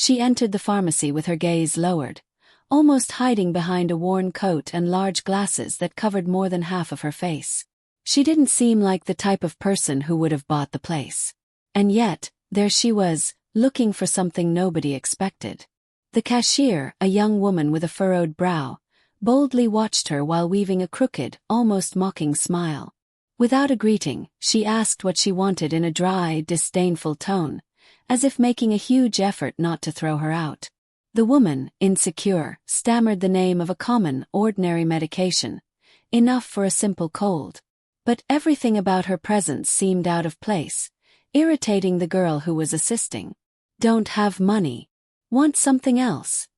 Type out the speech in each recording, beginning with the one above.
She entered the pharmacy with her gaze lowered, almost hiding behind a worn coat and large glasses that covered more than half of her face. She didn't seem like the type of person who would have bought the place. And yet, there she was, looking for something nobody expected. The cashier, a young woman with a furrowed brow, boldly watched her while weaving a crooked, almost mocking smile. Without a greeting, she asked what she wanted in a dry, disdainful tone, as if making a huge effort not to throw her out. The woman, insecure, stammered the name of a common, ordinary medication, enough for a simple cold. But everything about her presence seemed out of place, irritating the girl who was assisting. "Don't have money. Want something else?"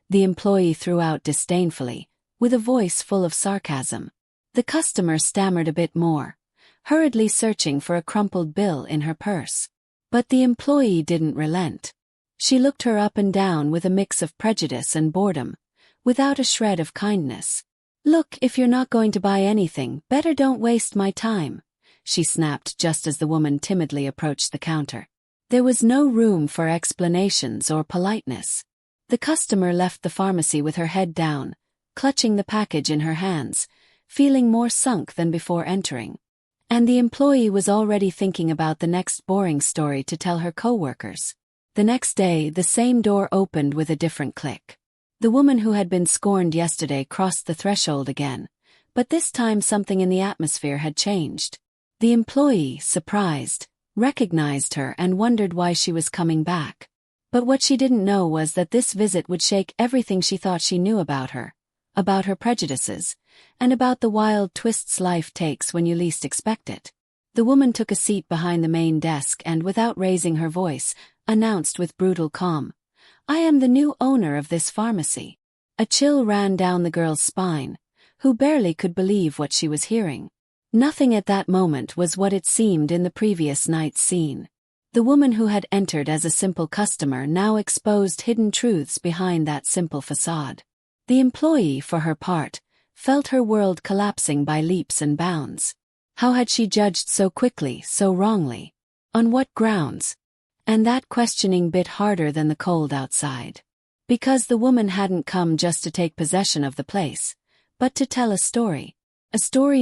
the employee threw out disdainfully, with a voice full of sarcasm. The customer stammered a bit more, hurriedly searching for a crumpled bill in her purse. But the employee didn't relent. She looked her up and down with a mix of prejudice and boredom, without a shred of kindness. "Look, if you're not going to buy anything, better don't waste my time," she snapped just as the woman timidly approached the counter. There was no room for explanations or politeness. The customer left the pharmacy with her head down, clutching the package in her hands, feeling more sunk than before entering. And the employee was already thinking about the next boring story to tell her coworkers. The next day, the same door opened with a different click. The woman who had been scorned yesterday crossed the threshold again, but this time something in the atmosphere had changed. The employee, surprised, recognized her and wondered why she was coming back. But what she didn't know was that this visit would shake everything she thought she knew about her prejudices, and about the wild twists life takes when you least expect it. The woman took a seat behind the main desk and, without raising her voice, announced with brutal calm, "I am the new owner of this pharmacy." A chill ran down the girl's spine, who barely could believe what she was hearing. Nothing at that moment was what it seemed in the previous night's scene. The woman who had entered as a simple customer now exposed hidden truths behind that simple facade. The employee, for her part, felt her world collapsing by leaps and bounds. How had she judged so quickly, so wrongly? On what grounds? And that questioning bit harder than the cold outside. Because the woman hadn't come just to take possession of the place, but to tell a story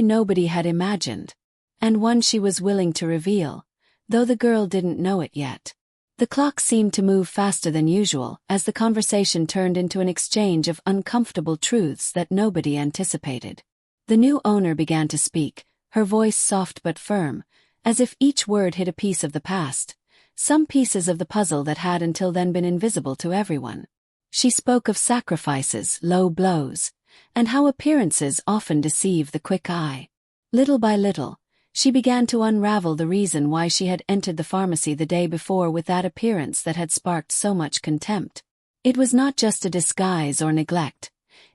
nobody had imagined, and one she was willing to reveal, though the girl didn't know it yet. The clock seemed to move faster than usual as the conversation turned into an exchange of uncomfortable truths that nobody anticipated. The new owner began to speak, her voice soft but firm, as if each word hit a piece of the past, some pieces of the puzzle that had until then been invisible to everyone. She spoke of sacrifices, low blows, and how appearances often deceive the quick eye. Little by little, she began to unravel the reason why she had entered the pharmacy the day before with that appearance that had sparked so much contempt. It was not just a disguise or neglect.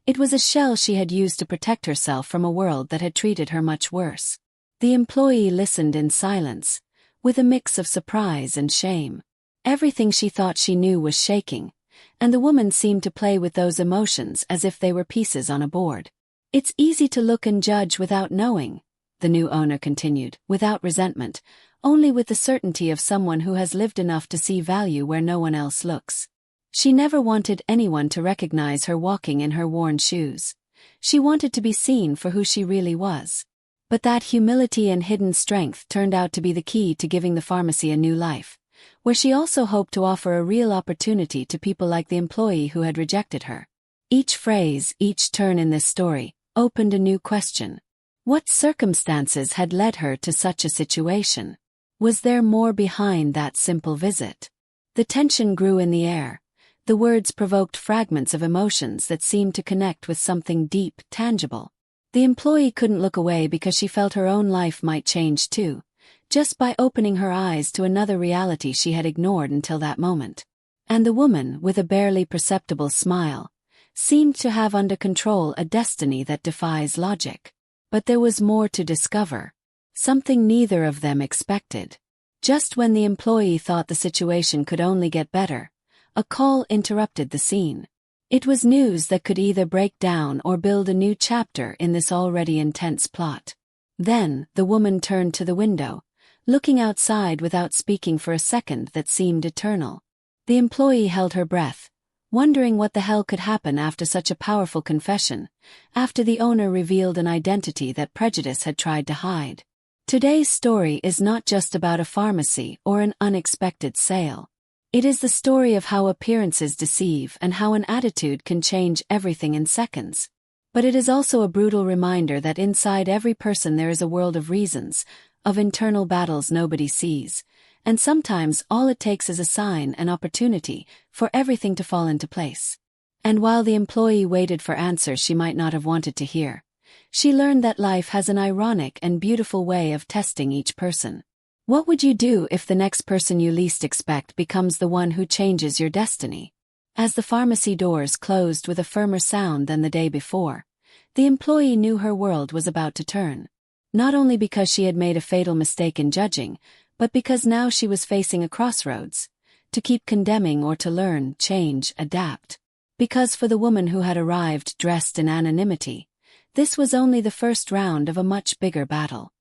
It was a shell she had used to protect herself from a world that had treated her much worse. The employee listened in silence, with a mix of surprise and shame. Everything she thought she knew was shaking, and the woman seemed to play with those emotions as if they were pieces on a board. "It's easy to look and judge without knowing," the new owner continued, without resentment, only with the certainty of someone who has lived enough to see value where no one else looks. She never wanted anyone to recognize her walking in her worn shoes. She wanted to be seen for who she really was. But that humility and hidden strength turned out to be the key to giving the pharmacy a new life, where she also hoped to offer a real opportunity to people like the employee who had rejected her. Each phrase, each turn in this story, opened a new question. What circumstances had led her to such a situation? Was there more behind that simple visit? The tension grew in the air. The words provoked fragments of emotions that seemed to connect with something deep, tangible. The employee couldn't look away because she felt her own life might change too, just by opening her eyes to another reality she had ignored until that moment. And the woman, with a barely perceptible smile, seemed to have under control a destiny that defies logic. But there was more to discover. Something neither of them expected. Just when the employee thought the situation could only get better, a call interrupted the scene. It was news that could either break down or build a new chapter in this already intense plot. Then, the woman turned to the window, looking outside without speaking for a second that seemed eternal. The employee held her breath, wondering what the hell could happen after such a powerful confession, after the owner revealed an identity that prejudice had tried to hide. Today's story is not just about a pharmacy or an unexpected sale. It is the story of how appearances deceive and how an attitude can change everything in seconds. But it is also a brutal reminder that inside every person there is a world of reasons, of internal battles nobody sees, and sometimes all it takes is a sign, an opportunity, for everything to fall into place. And while the employee waited for answers she might not have wanted to hear, she learned that life has an ironic and beautiful way of testing each person. What would you do if the next person you least expect becomes the one who changes your destiny? As the pharmacy doors closed with a firmer sound than the day before, the employee knew her world was about to turn. Not only because she had made a fatal mistake in judging, but because now she was facing a crossroads. To keep condemning or to learn, change, adapt. Because for the woman who had arrived dressed in anonymity, this was only the first round of a much bigger battle.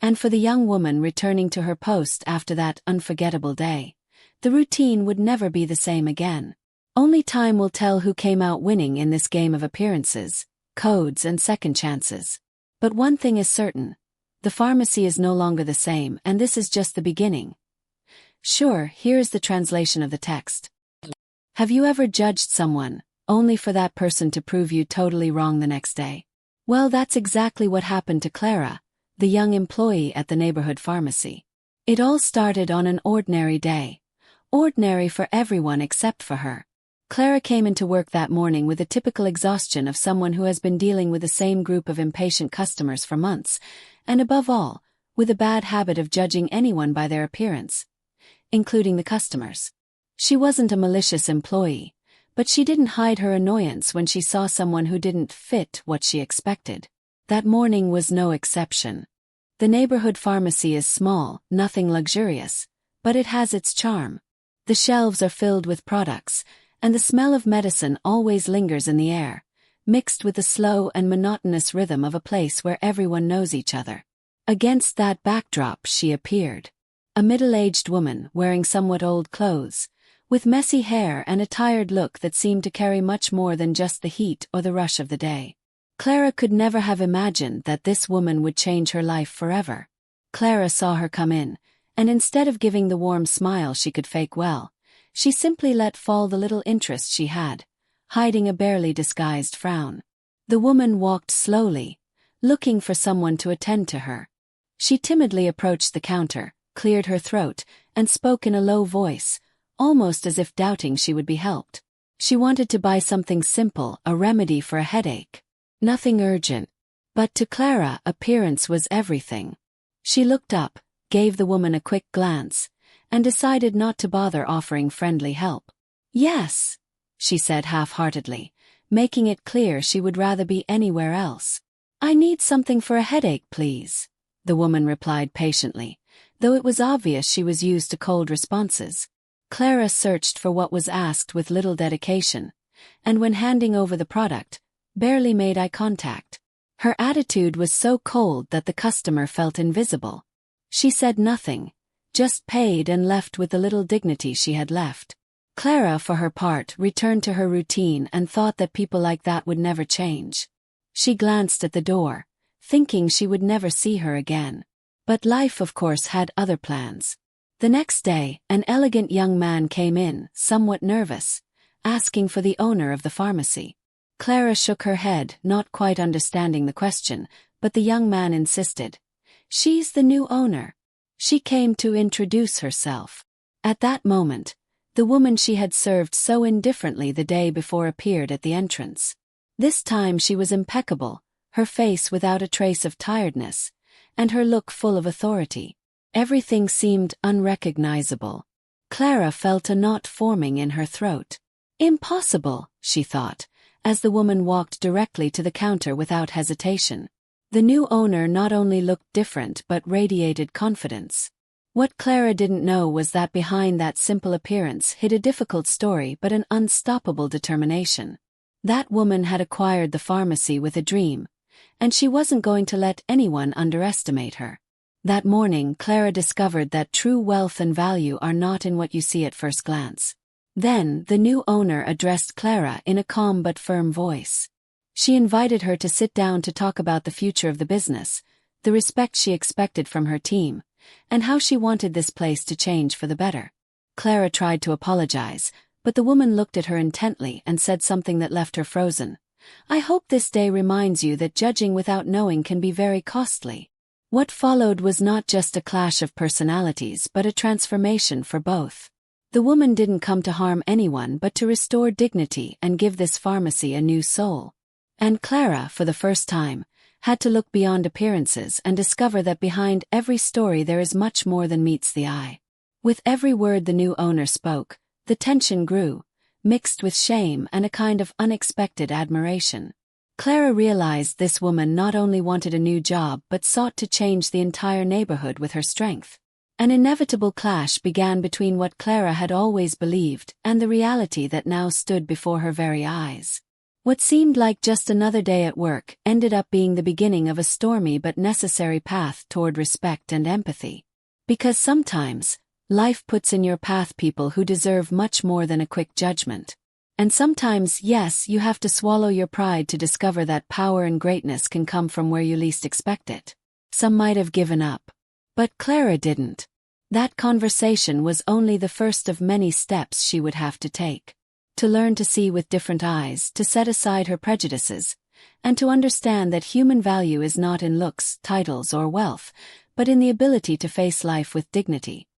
And for the young woman returning to her post after that unforgettable day, the routine would never be the same again. Only time will tell who came out winning in this game of appearances, codes and second chances. But one thing is certain. The pharmacy is no longer the same, and this is just the beginning. Sure, here is the translation of the text. Have you ever judged someone, only for that person to prove you totally wrong the next day? Well, that's exactly what happened to Clara, the young employee at the neighborhood pharmacy. It all started on an ordinary day. Ordinary for everyone except for her. Clara came into work that morning with the typical exhaustion of someone who has been dealing with the same group of impatient customers for months, and above all, with a bad habit of judging anyone by their appearance, including the customers. She wasn't a malicious employee, but she didn't hide her annoyance when she saw someone who didn't fit what she expected. That morning was no exception. The neighborhood pharmacy is small, nothing luxurious, but it has its charm. The shelves are filled with products, and the smell of medicine always lingers in the air, mixed with the slow and monotonous rhythm of a place where everyone knows each other. Against that backdrop she appeared. A middle-aged woman wearing somewhat old clothes, with messy hair and a tired look that seemed to carry much more than just the heat or the rush of the day. Clara could never have imagined that this woman would change her life forever. Clara saw her come in, and instead of giving the warm smile she could fake well, she simply let fall the little interest she had, hiding a barely disguised frown. The woman walked slowly, looking for someone to attend to her. She timidly approached the counter, cleared her throat, and spoke in a low voice, almost as if doubting she would be helped. She wanted to buy something simple, a remedy for a headache. Nothing urgent. But to Clara, appearance was everything. She looked up, gave the woman a quick glance, and decided not to bother offering friendly help. Yes, she said half-heartedly, making it clear she would rather be anywhere else. I need something for a headache, please, the woman replied patiently, though it was obvious she was used to cold responses. Clara searched for what was asked with little dedication, and when handing over the product, barely made eye contact. Her attitude was so cold that the customer felt invisible. She said nothing, just paid and left with the little dignity she had left. Clara, for her part, returned to her routine and thought that people like that would never change. She glanced at the door, thinking she would never see her again. But life, of course, had other plans. The next day, an elegant young man came in, somewhat nervous, asking for the owner of the pharmacy. Clara shook her head, not quite understanding the question, but the young man insisted. She's the new owner. She came to introduce herself. At that moment, the woman she had served so indifferently the day before appeared at the entrance. This time she was impeccable, her face without a trace of tiredness, and her look full of authority. Everything seemed unrecognizable. Clara felt a knot forming in her throat. Impossible, she thought, as the woman walked directly to the counter without hesitation. The new owner not only looked different but radiated confidence. What Clara didn't know was that behind that simple appearance hid a difficult story but an unstoppable determination. That woman had acquired the pharmacy with a dream, and she wasn't going to let anyone underestimate her. That morning, Clara discovered that true wealth and value are not in what you see at first glance. Then, the new owner addressed Clara in a calm but firm voice. She invited her to sit down to talk about the future of the business, the respect she expected from her team, and how she wanted this place to change for the better. Clara tried to apologize, but the woman looked at her intently and said something that left her frozen. "I hope this day reminds you that judging without knowing can be very costly." What followed was not just a clash of personalities but a transformation for both. The woman didn't come to harm anyone but to restore dignity and give this pharmacy a new soul. And Clara, for the first time, had to look beyond appearances and discover that behind every story there is much more than meets the eye. With every word the new owner spoke, the tension grew, mixed with shame and a kind of unexpected admiration. Clara realized this woman not only wanted a new job but sought to change the entire neighborhood with her strength. An inevitable clash began between what Clara had always believed and the reality that now stood before her very eyes. What seemed like just another day at work ended up being the beginning of a stormy but necessary path toward respect and empathy. Because sometimes, life puts in your path people who deserve much more than a quick judgment. And sometimes, yes, you have to swallow your pride to discover that power and greatness can come from where you least expect it. Some might have given up. But Clara didn't. That conversation was only the first of many steps she would have to take. To learn to see with different eyes, to set aside her prejudices, and to understand that human value is not in looks, titles, or wealth, but in the ability to face life with dignity.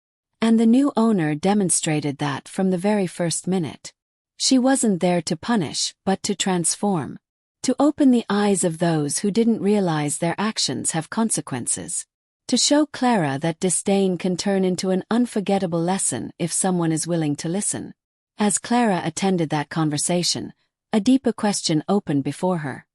And the new owner demonstrated that from the very first minute. She wasn't there to punish, but to transform. To open the eyes of those who didn't realize their actions have consequences. To show Clara that disdain can turn into an unforgettable lesson if someone is willing to listen. As Clara attended that conversation, a deeper question opened before her.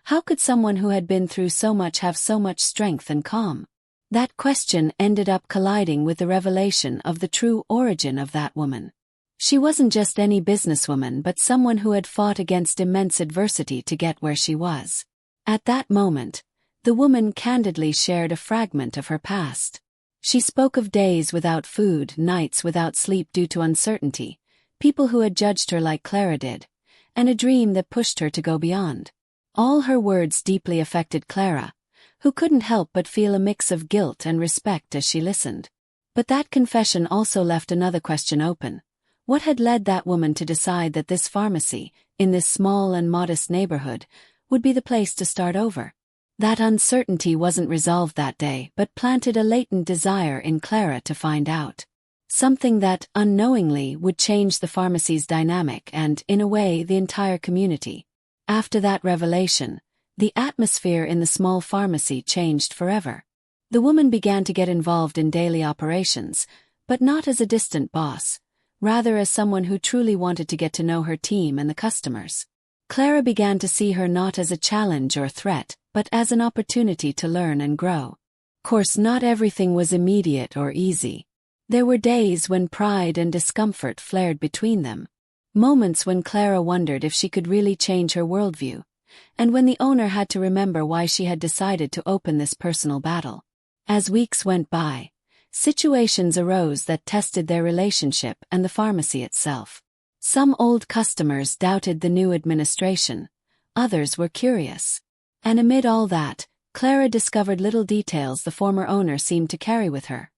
How could someone who had been through so much have so much strength and calm? That question ended up colliding with the revelation of the true origin of that woman. She wasn't just any businesswoman but someone who had fought against immense adversity to get where she was. At that moment, the woman candidly shared a fragment of her past. She spoke of days without food, nights without sleep due to uncertainty, people who had judged her like Clara did, and a dream that pushed her to go beyond. All her words deeply affected Clara, who couldn't help but feel a mix of guilt and respect as she listened. But that confession also left another question open. What had led that woman to decide that this pharmacy, in this small and modest neighborhood, would be the place to start over? That uncertainty wasn't resolved that day but planted a latent desire in Clara to find out. Something that, unknowingly, would change the pharmacy's dynamic and, in a way, the entire community. After that revelation, the atmosphere in the small pharmacy changed forever. The woman began to get involved in daily operations, but not as a distant boss, rather as someone who truly wanted to get to know her team and the customers. Clara began to see her not as a challenge or threat, but as an opportunity to learn and grow. Of course, not everything was immediate or easy. There were days when pride and discomfort flared between them. Moments when Clara wondered if she could really change her worldview, and when the owner had to remember why she had decided to open this personal battle. As weeks went by, situations arose that tested their relationship and the pharmacy itself. Some old customers doubted the new administration, others were curious. And amid all that, Clara discovered little details the former owner seemed to carry with her.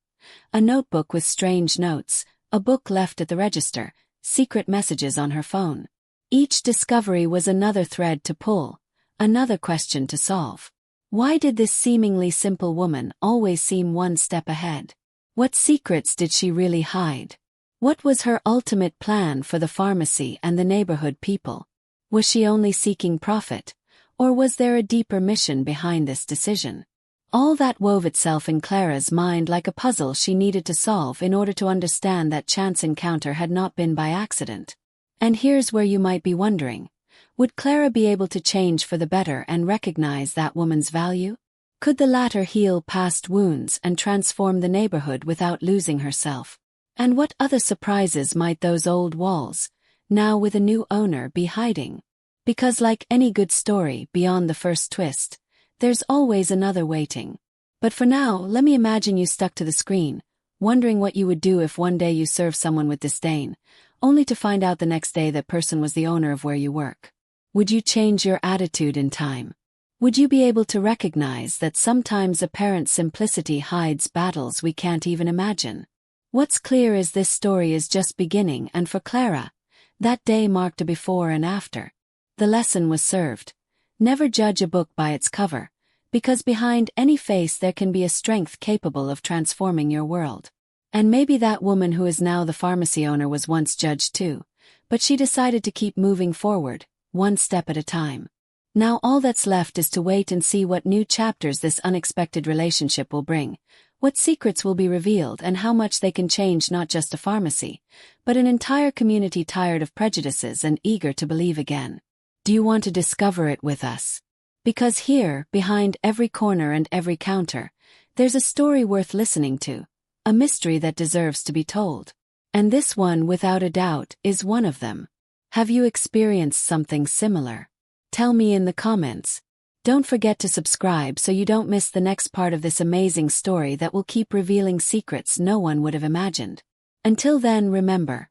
A notebook with strange notes, a book left at the register, secret messages on her phone. Each discovery was another thread to pull, another question to solve. Why did this seemingly simple woman always seem one step ahead? What secrets did she really hide? What was her ultimate plan for the pharmacy and the neighborhood people? Was she only seeking profit, or was there a deeper mission behind this decision? All that wove itself in Clara's mind like a puzzle she needed to solve in order to understand that chance encounter had not been by accident. And here's where you might be wondering, would Clara be able to change for the better and recognize that woman's value? Could the latter heal past wounds and transform the neighborhood without losing herself? And what other surprises might those old walls, now with a new owner, be hiding? Because like any good story, beyond the first twist, there's always another waiting. But for now, let me imagine you stuck to the screen, wondering what you would do if one day you served someone with disdain, only to find out the next day that person was the owner of where you work? Would you change your attitude in time? Would you be able to recognize that sometimes apparent simplicity hides battles we can't even imagine? What's clear is this story is just beginning, and for Clara, that day marked a before and after. The lesson was served. Never judge a book by its cover, because behind any face there can be a strength capable of transforming your world. And maybe that woman who is now the pharmacy owner was once judged too, but she decided to keep moving forward, one step at a time. Now all that's left is to wait and see what new chapters this unexpected relationship will bring, what secrets will be revealed, and how much they can change not just a pharmacy, but an entire community tired of prejudices and eager to believe again. Do you want to discover it with us? Because here, behind every corner and every counter, there's a story worth listening to, a mystery that deserves to be told. And this one, without a doubt, is one of them. Have you experienced something similar? Tell me in the comments. Don't forget to subscribe so you don't miss the next part of this amazing story that will keep revealing secrets no one would have imagined. Until then, remember,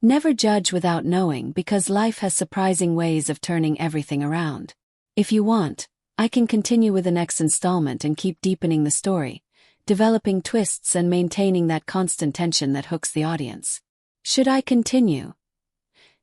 never judge without knowing, because life has surprising ways of turning everything around. If you want, I can continue with the next installment and keep deepening the story, developing twists and maintaining that constant tension that hooks the audience. Should I continue?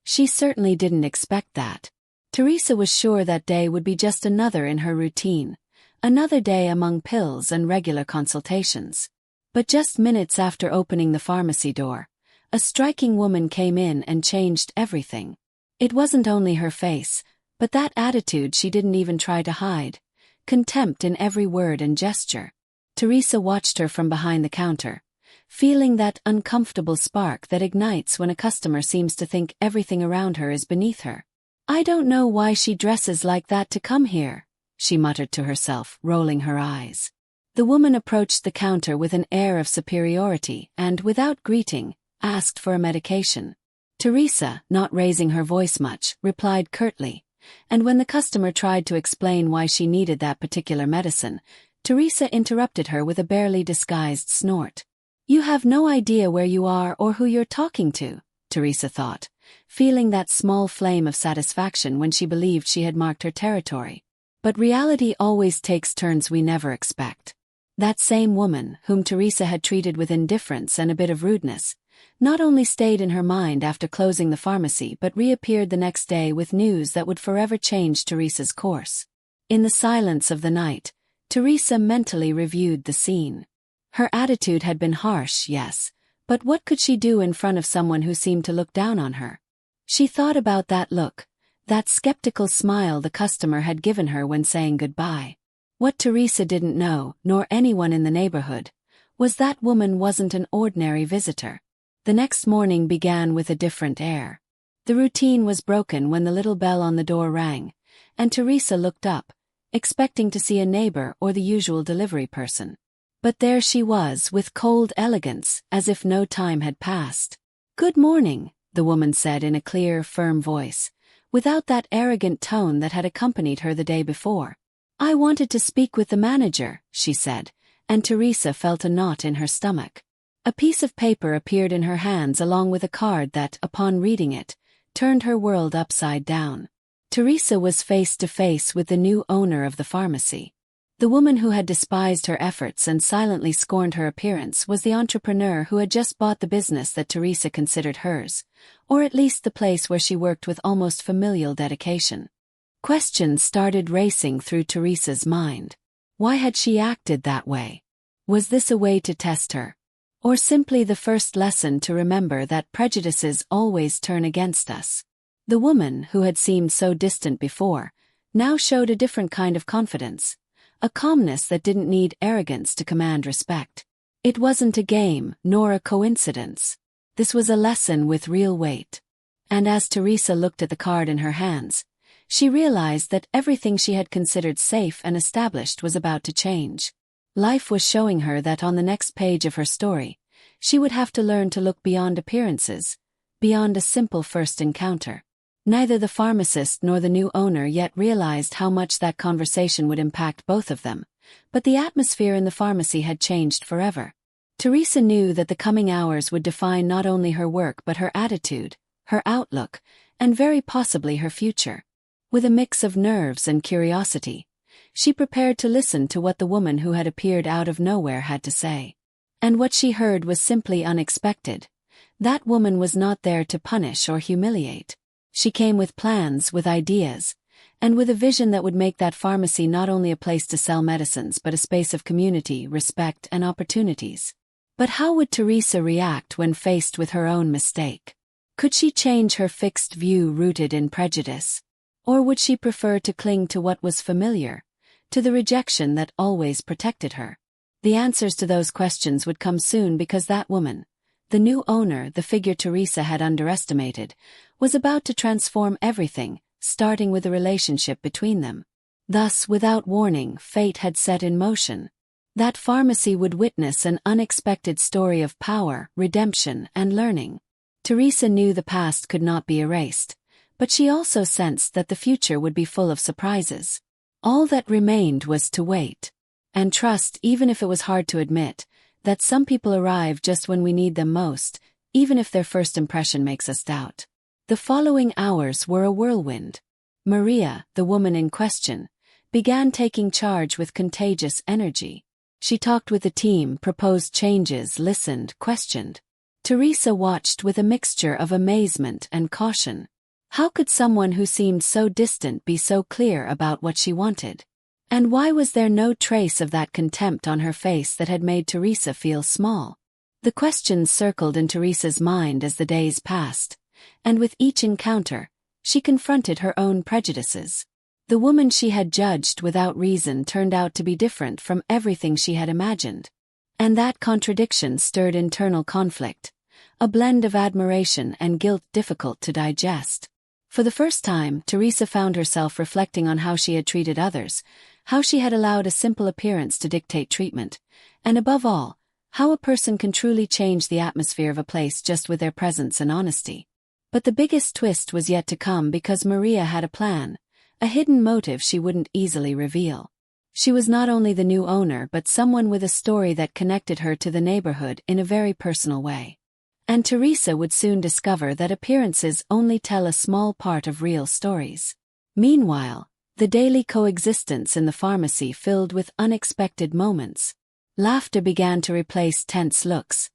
She certainly didn't expect that. Teresa was sure that day would be just another in her routine, another day among pills and regular consultations. But just minutes after opening the pharmacy door, a striking woman came in and changed everything. It wasn't only her face, but that attitude she didn't even try to hide, contempt in every word and gesture. Teresa watched her from behind the counter, feeling that uncomfortable spark that ignites when a customer seems to think everything around her is beneath her. "I don't know why she dresses like that to come here," she muttered to herself, rolling her eyes. The woman approached the counter with an air of superiority and, without greeting, asked for a medication. Teresa, not raising her voice much, replied curtly, and when the customer tried to explain why she needed that particular medicine, Teresa interrupted her with a barely disguised snort. "You have no idea where you are or who you're talking to," Teresa thought, feeling that small flame of satisfaction when she believed she had marked her territory. But reality always takes turns we never expect. That same woman, whom Teresa had treated with indifference and a bit of rudeness, not only stayed in her mind after closing the pharmacy but reappeared the next day with news that would forever change Teresa's course. In the silence of the night, Teresa mentally reviewed the scene. Her attitude had been harsh, yes, but what could she do in front of someone who seemed to look down on her? She thought about that look, that skeptical smile the customer had given her when saying goodbye. What Teresa didn't know, nor anyone in the neighborhood, was that woman wasn't an ordinary visitor. The next morning began with a different air. The routine was broken when the little bell on the door rang, and Teresa looked up, expecting to see a neighbor or the usual delivery person. But there she was, with cold elegance, as if no time had passed. "Good morning," the woman said in a clear, firm voice, without that arrogant tone that had accompanied her the day before. "I wanted to speak with the manager," she said, and Teresa felt a knot in her stomach. A piece of paper appeared in her hands along with a card that, upon reading it, turned her world upside down. Teresa was face to face with the new owner of the pharmacy. The woman who had despised her efforts and silently scorned her appearance was the entrepreneur who had just bought the business that Teresa considered hers, or at least the place where she worked with almost familial dedication. Questions started racing through Teresa's mind. Why had she acted that way? Was this a way to test her? Or simply the first lesson to remember that prejudices always turn against us? The woman, who had seemed so distant before, now showed a different kind of confidence. A calmness that didn't need arrogance to command respect. It wasn't a game, nor a coincidence. This was a lesson with real weight. And as Teresa looked at the card in her hands, she realized that everything she had considered safe and established was about to change. Life was showing her that on the next page of her story, she would have to learn to look beyond appearances, beyond a simple first encounter. Neither the pharmacist nor the new owner yet realized how much that conversation would impact both of them, but the atmosphere in the pharmacy had changed forever. Teresa knew that the coming hours would define not only her work but her attitude, her outlook, and very possibly her future. With a mix of nerves and curiosity, she prepared to listen to what the woman who had appeared out of nowhere had to say. And what she heard was simply unexpected. That woman was not there to punish or humiliate. She came with plans, with ideas, and with a vision that would make that pharmacy not only a place to sell medicines but a space of community, respect, and opportunities. But how would Teresa react when faced with her own mistake? Could she change her fixed view rooted in prejudice? Or would she prefer to cling to what was familiar, to the rejection that always protected her? The answers to those questions would come soon, because that woman, the new owner, the figure Teresa had underestimated, was about to transform everything, starting with the relationship between them. Thus, without warning, fate had set in motion. That pharmacy would witness an unexpected story of power, redemption, and learning. Teresa knew the past could not be erased, but she also sensed that the future would be full of surprises. All that remained was to wait. And trust, even if it was hard to admit, that some people arrive just when we need them most, even if their first impression makes us doubt. The following hours were a whirlwind. Maria, the woman in question, began taking charge with contagious energy. She talked with the team, proposed changes, listened, questioned. Teresa watched with a mixture of amazement and caution. How could someone who seemed so distant be so clear about what she wanted? And why was there no trace of that contempt on her face that had made Teresa feel small? The questions circled in Teresa's mind as the days passed, and with each encounter, she confronted her own prejudices. The woman she had judged without reason turned out to be different from everything she had imagined. And that contradiction stirred internal conflict, a blend of admiration and guilt difficult to digest. For the first time, Teresa found herself reflecting on how she had treated others, how she had allowed a simple appearance to dictate treatment, and above all, how a person can truly change the atmosphere of a place just with their presence and honesty. But the biggest twist was yet to come, because Maria had a plan, a hidden motive she wouldn't easily reveal. She was not only the new owner but someone with a story that connected her to the neighborhood in a very personal way. And Teresa would soon discover that appearances only tell a small part of real stories. Meanwhile, the daily coexistence in the pharmacy filled with unexpected moments. Laughter began to replace tense looks,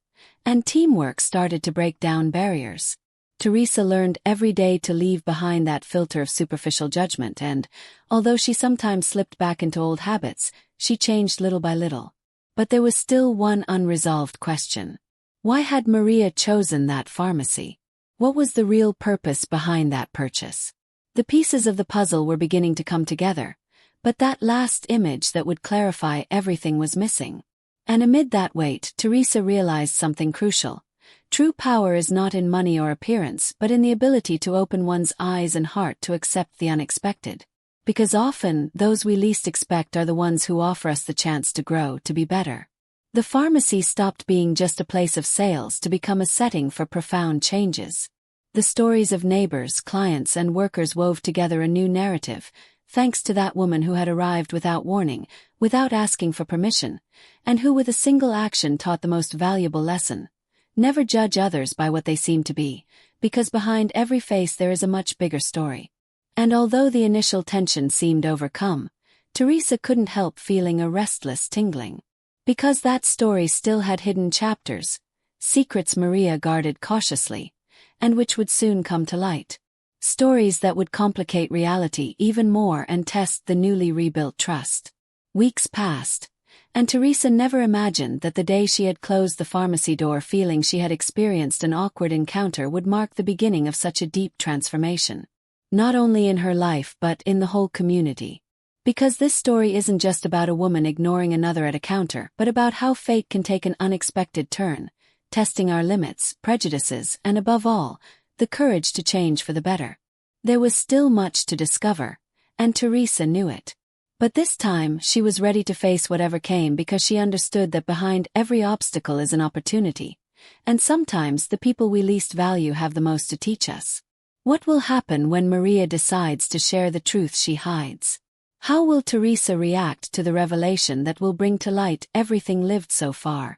and teamwork started to break down barriers. Teresa learned every day to leave behind that filter of superficial judgment, and, although she sometimes slipped back into old habits, she changed little by little. But there was still one unresolved question. Why had Maria chosen that pharmacy? What was the real purpose behind that purchase? The pieces of the puzzle were beginning to come together, but that last image that would clarify everything was missing. And amid that wait, Teresa realized something crucial. True power is not in money or appearance, but in the ability to open one's eyes and heart to accept the unexpected. Because often, those we least expect are the ones who offer us the chance to grow, to be better. The pharmacy stopped being just a place of sales to become a setting for profound changes. The stories of neighbors, clients, and workers wove together a new narrative, thanks to that woman who had arrived without warning, without asking for permission, and who with a single action taught the most valuable lesson. Never judge others by what they seem to be, because behind every face there is a much bigger story. And although the initial tension seemed overcome, Teresa couldn't help feeling a restless tingling. Because that story still had hidden chapters, secrets Maria guarded cautiously, and which would soon come to light. Stories that would complicate reality even more and test the newly rebuilt trust. Weeks passed, and Teresa never imagined that the day she had closed the pharmacy door feeling she had experienced an awkward encounter would mark the beginning of such a deep transformation. Not only in her life but in the whole community. Because this story isn't just about a woman ignoring another at a counter, but about how fate can take an unexpected turn, testing our limits, prejudices, and above all, the courage to change for the better. There was still much to discover, and Teresa knew it. But this time, she was ready to face whatever came, because she understood that behind every obstacle is an opportunity, and sometimes the people we least value have the most to teach us. What will happen when Maria decides to share the truth she hides? How will Teresa react to the revelation that will bring to light everything lived so far?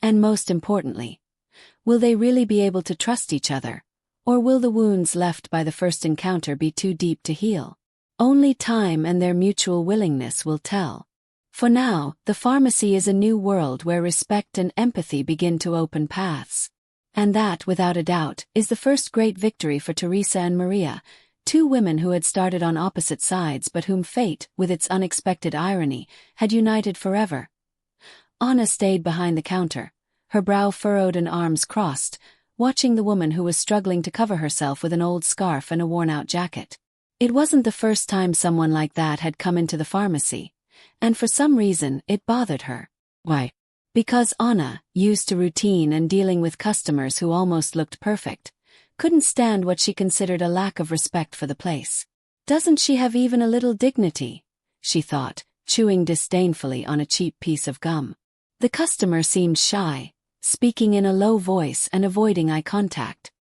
And most importantly, will they really be able to trust each other? Or will the wounds left by the first encounter be too deep to heal? Only time and their mutual willingness will tell. For now, the pharmacy is a new world where respect and empathy begin to open paths. And that, without a doubt, is the first great victory for Teresa and Maria, two women who had started on opposite sides but whom fate, with its unexpected irony, had united forever. Anna stayed behind the counter, her brow furrowed and arms crossed, watching the woman who was struggling to cover herself with an old scarf and a worn-out jacket. It wasn't the first time someone like that had come into the pharmacy, and for some reason it bothered her. Why? Because Anna, used to routine and dealing with customers who almost looked perfect, couldn't stand what she considered a lack of respect for the place. Doesn't she have even a little dignity? She thought, chewing disdainfully on a cheap piece of gum. The customer seemed shy, speaking in a low voice and avoiding eye contact.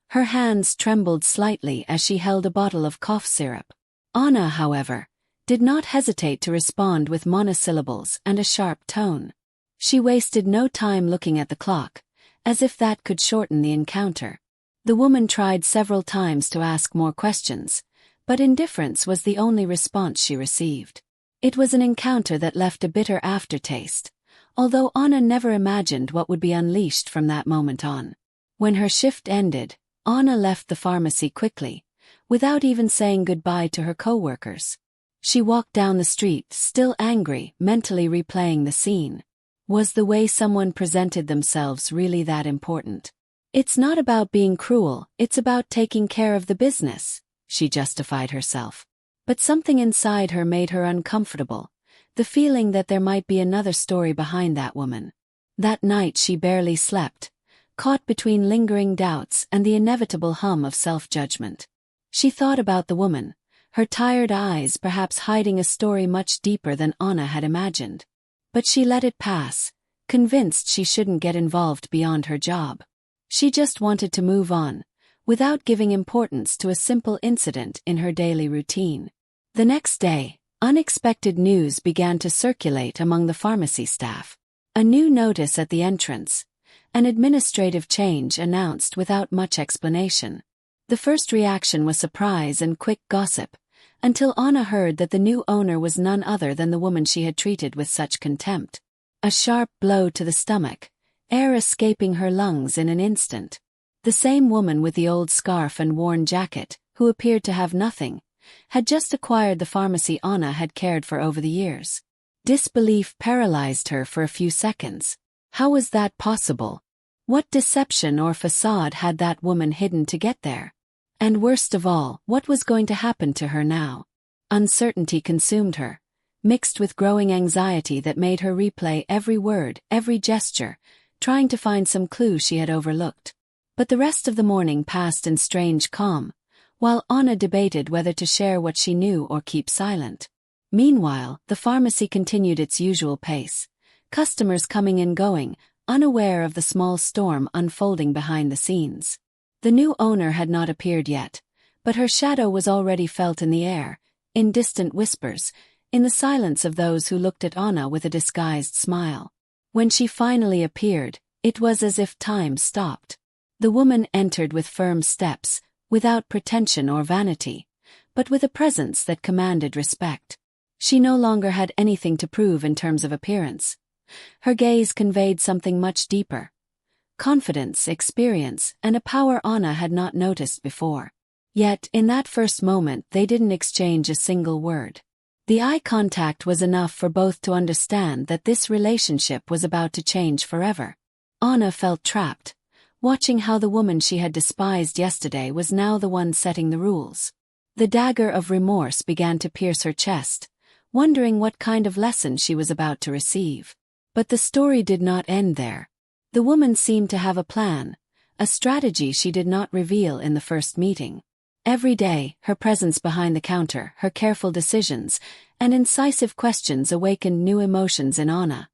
Her hands trembled slightly as she held a bottle of cough syrup. Anna, however, did not hesitate to respond with monosyllables and a sharp tone. She wasted no time looking at the clock, as if that could shorten the encounter. The woman tried several times to ask more questions, but indifference was the only response she received. It was an encounter that left a bitter aftertaste, although Anna never imagined what would be unleashed from that moment on. When her shift ended, Anna left the pharmacy quickly, without even saying goodbye to her co-workers. She walked down the street, still angry, mentally replaying the scene. Was the way someone presented themselves really that important? It's not about being cruel, it's about taking care of the business, she justified herself. But something inside her made her uncomfortable, the feeling that there might be another story behind that woman. That night she barely slept, caught between lingering doubts and the inevitable hum of self-judgment. She thought about the woman, her tired eyes perhaps hiding a story much deeper than Anna had imagined. But she let it pass, convinced she shouldn't get involved beyond her job. She just wanted to move on, without giving importance to a simple incident in her daily routine. The next day, unexpected news began to circulate among the pharmacy staff. A new notice at the entrance, an administrative change announced without much explanation. The first reaction was surprise and quick gossip, until Anna heard that the new owner was none other than the woman she had treated with such contempt. A sharp blow to the stomach, air escaping her lungs in an instant. The same woman with the old scarf and worn jacket, who appeared to have nothing, had just acquired the pharmacy Anna had cared for over the years. Disbelief paralyzed her for a few seconds. How was that possible? What deception or facade had that woman hidden to get there? And worst of all, what was going to happen to her now? Uncertainty consumed her, mixed with growing anxiety that made her replay every word, every gesture, trying to find some clue she had overlooked. But the rest of the morning passed in strange calm, while Anna debated whether to share what she knew or keep silent. Meanwhile, the pharmacy continued its usual pace, customers coming and going, unaware of the small storm unfolding behind the scenes. The new owner had not appeared yet, but her shadow was already felt in the air, in distant whispers, in the silence of those who looked at Anna with a disguised smile. When she finally appeared, it was as if time stopped. The woman entered with firm steps, without pretension or vanity, but with a presence that commanded respect. She no longer had anything to prove in terms of appearance. Her gaze conveyed something much deeper. Confidence, experience, and a power Anna had not noticed before. Yet, in that first moment they didn't exchange a single word. The eye contact was enough for both to understand that this relationship was about to change forever. Anna felt trapped, watching how the woman she had despised yesterday was now the one setting the rules. The dagger of remorse began to pierce her chest, wondering what kind of lesson she was about to receive. But the story did not end there. The woman seemed to have a plan, a strategy she did not reveal in the first meeting. Every day, her presence behind the counter, her careful decisions, and incisive questions awakened new emotions in Anna.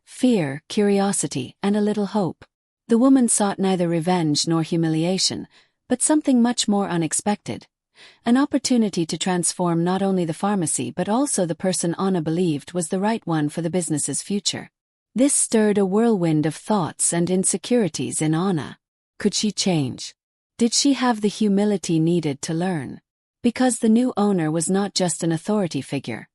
Fear, curiosity, and a little hope. The woman sought neither revenge nor humiliation, but something much more unexpected. An opportunity to transform not only the pharmacy but also the person Anna believed was the right one for the business's future. This stirred a whirlwind of thoughts and insecurities in Anna. Could she change? Did she have the humility needed to learn? Because the new owner was not just an authority figure.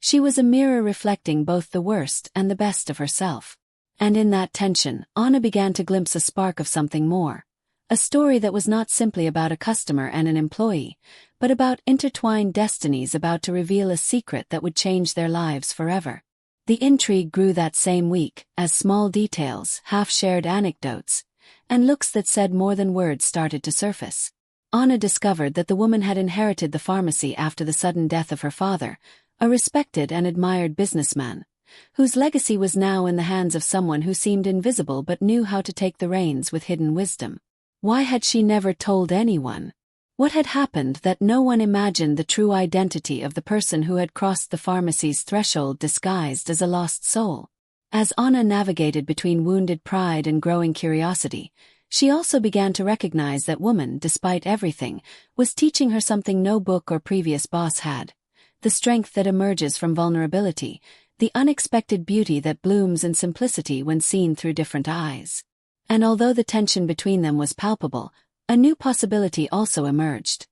She was a mirror reflecting both the worst and the best of herself. And in that tension, Anna began to glimpse a spark of something more. A story that was not simply about a customer and an employee, but about intertwined destinies about to reveal a secret that would change their lives forever. The intrigue grew that same week, as small details, half-shared anecdotes, and looks that said more than words started to surface. Anna discovered that the woman had inherited the pharmacy after the sudden death of her father, a respected and admired businessman, whose legacy was now in the hands of someone who seemed invisible but knew how to take the reins with hidden wisdom. Why had she never told anyone? What had happened that no one imagined the true identity of the person who had crossed the pharmacy's threshold disguised as a lost soul? As Anna navigated between wounded pride and growing curiosity, she also began to recognize that woman, despite everything, was teaching her something no book or previous boss had. The strength that emerges from vulnerability, the unexpected beauty that blooms in simplicity when seen through different eyes. And although the tension between them was palpable, a new possibility also emerged.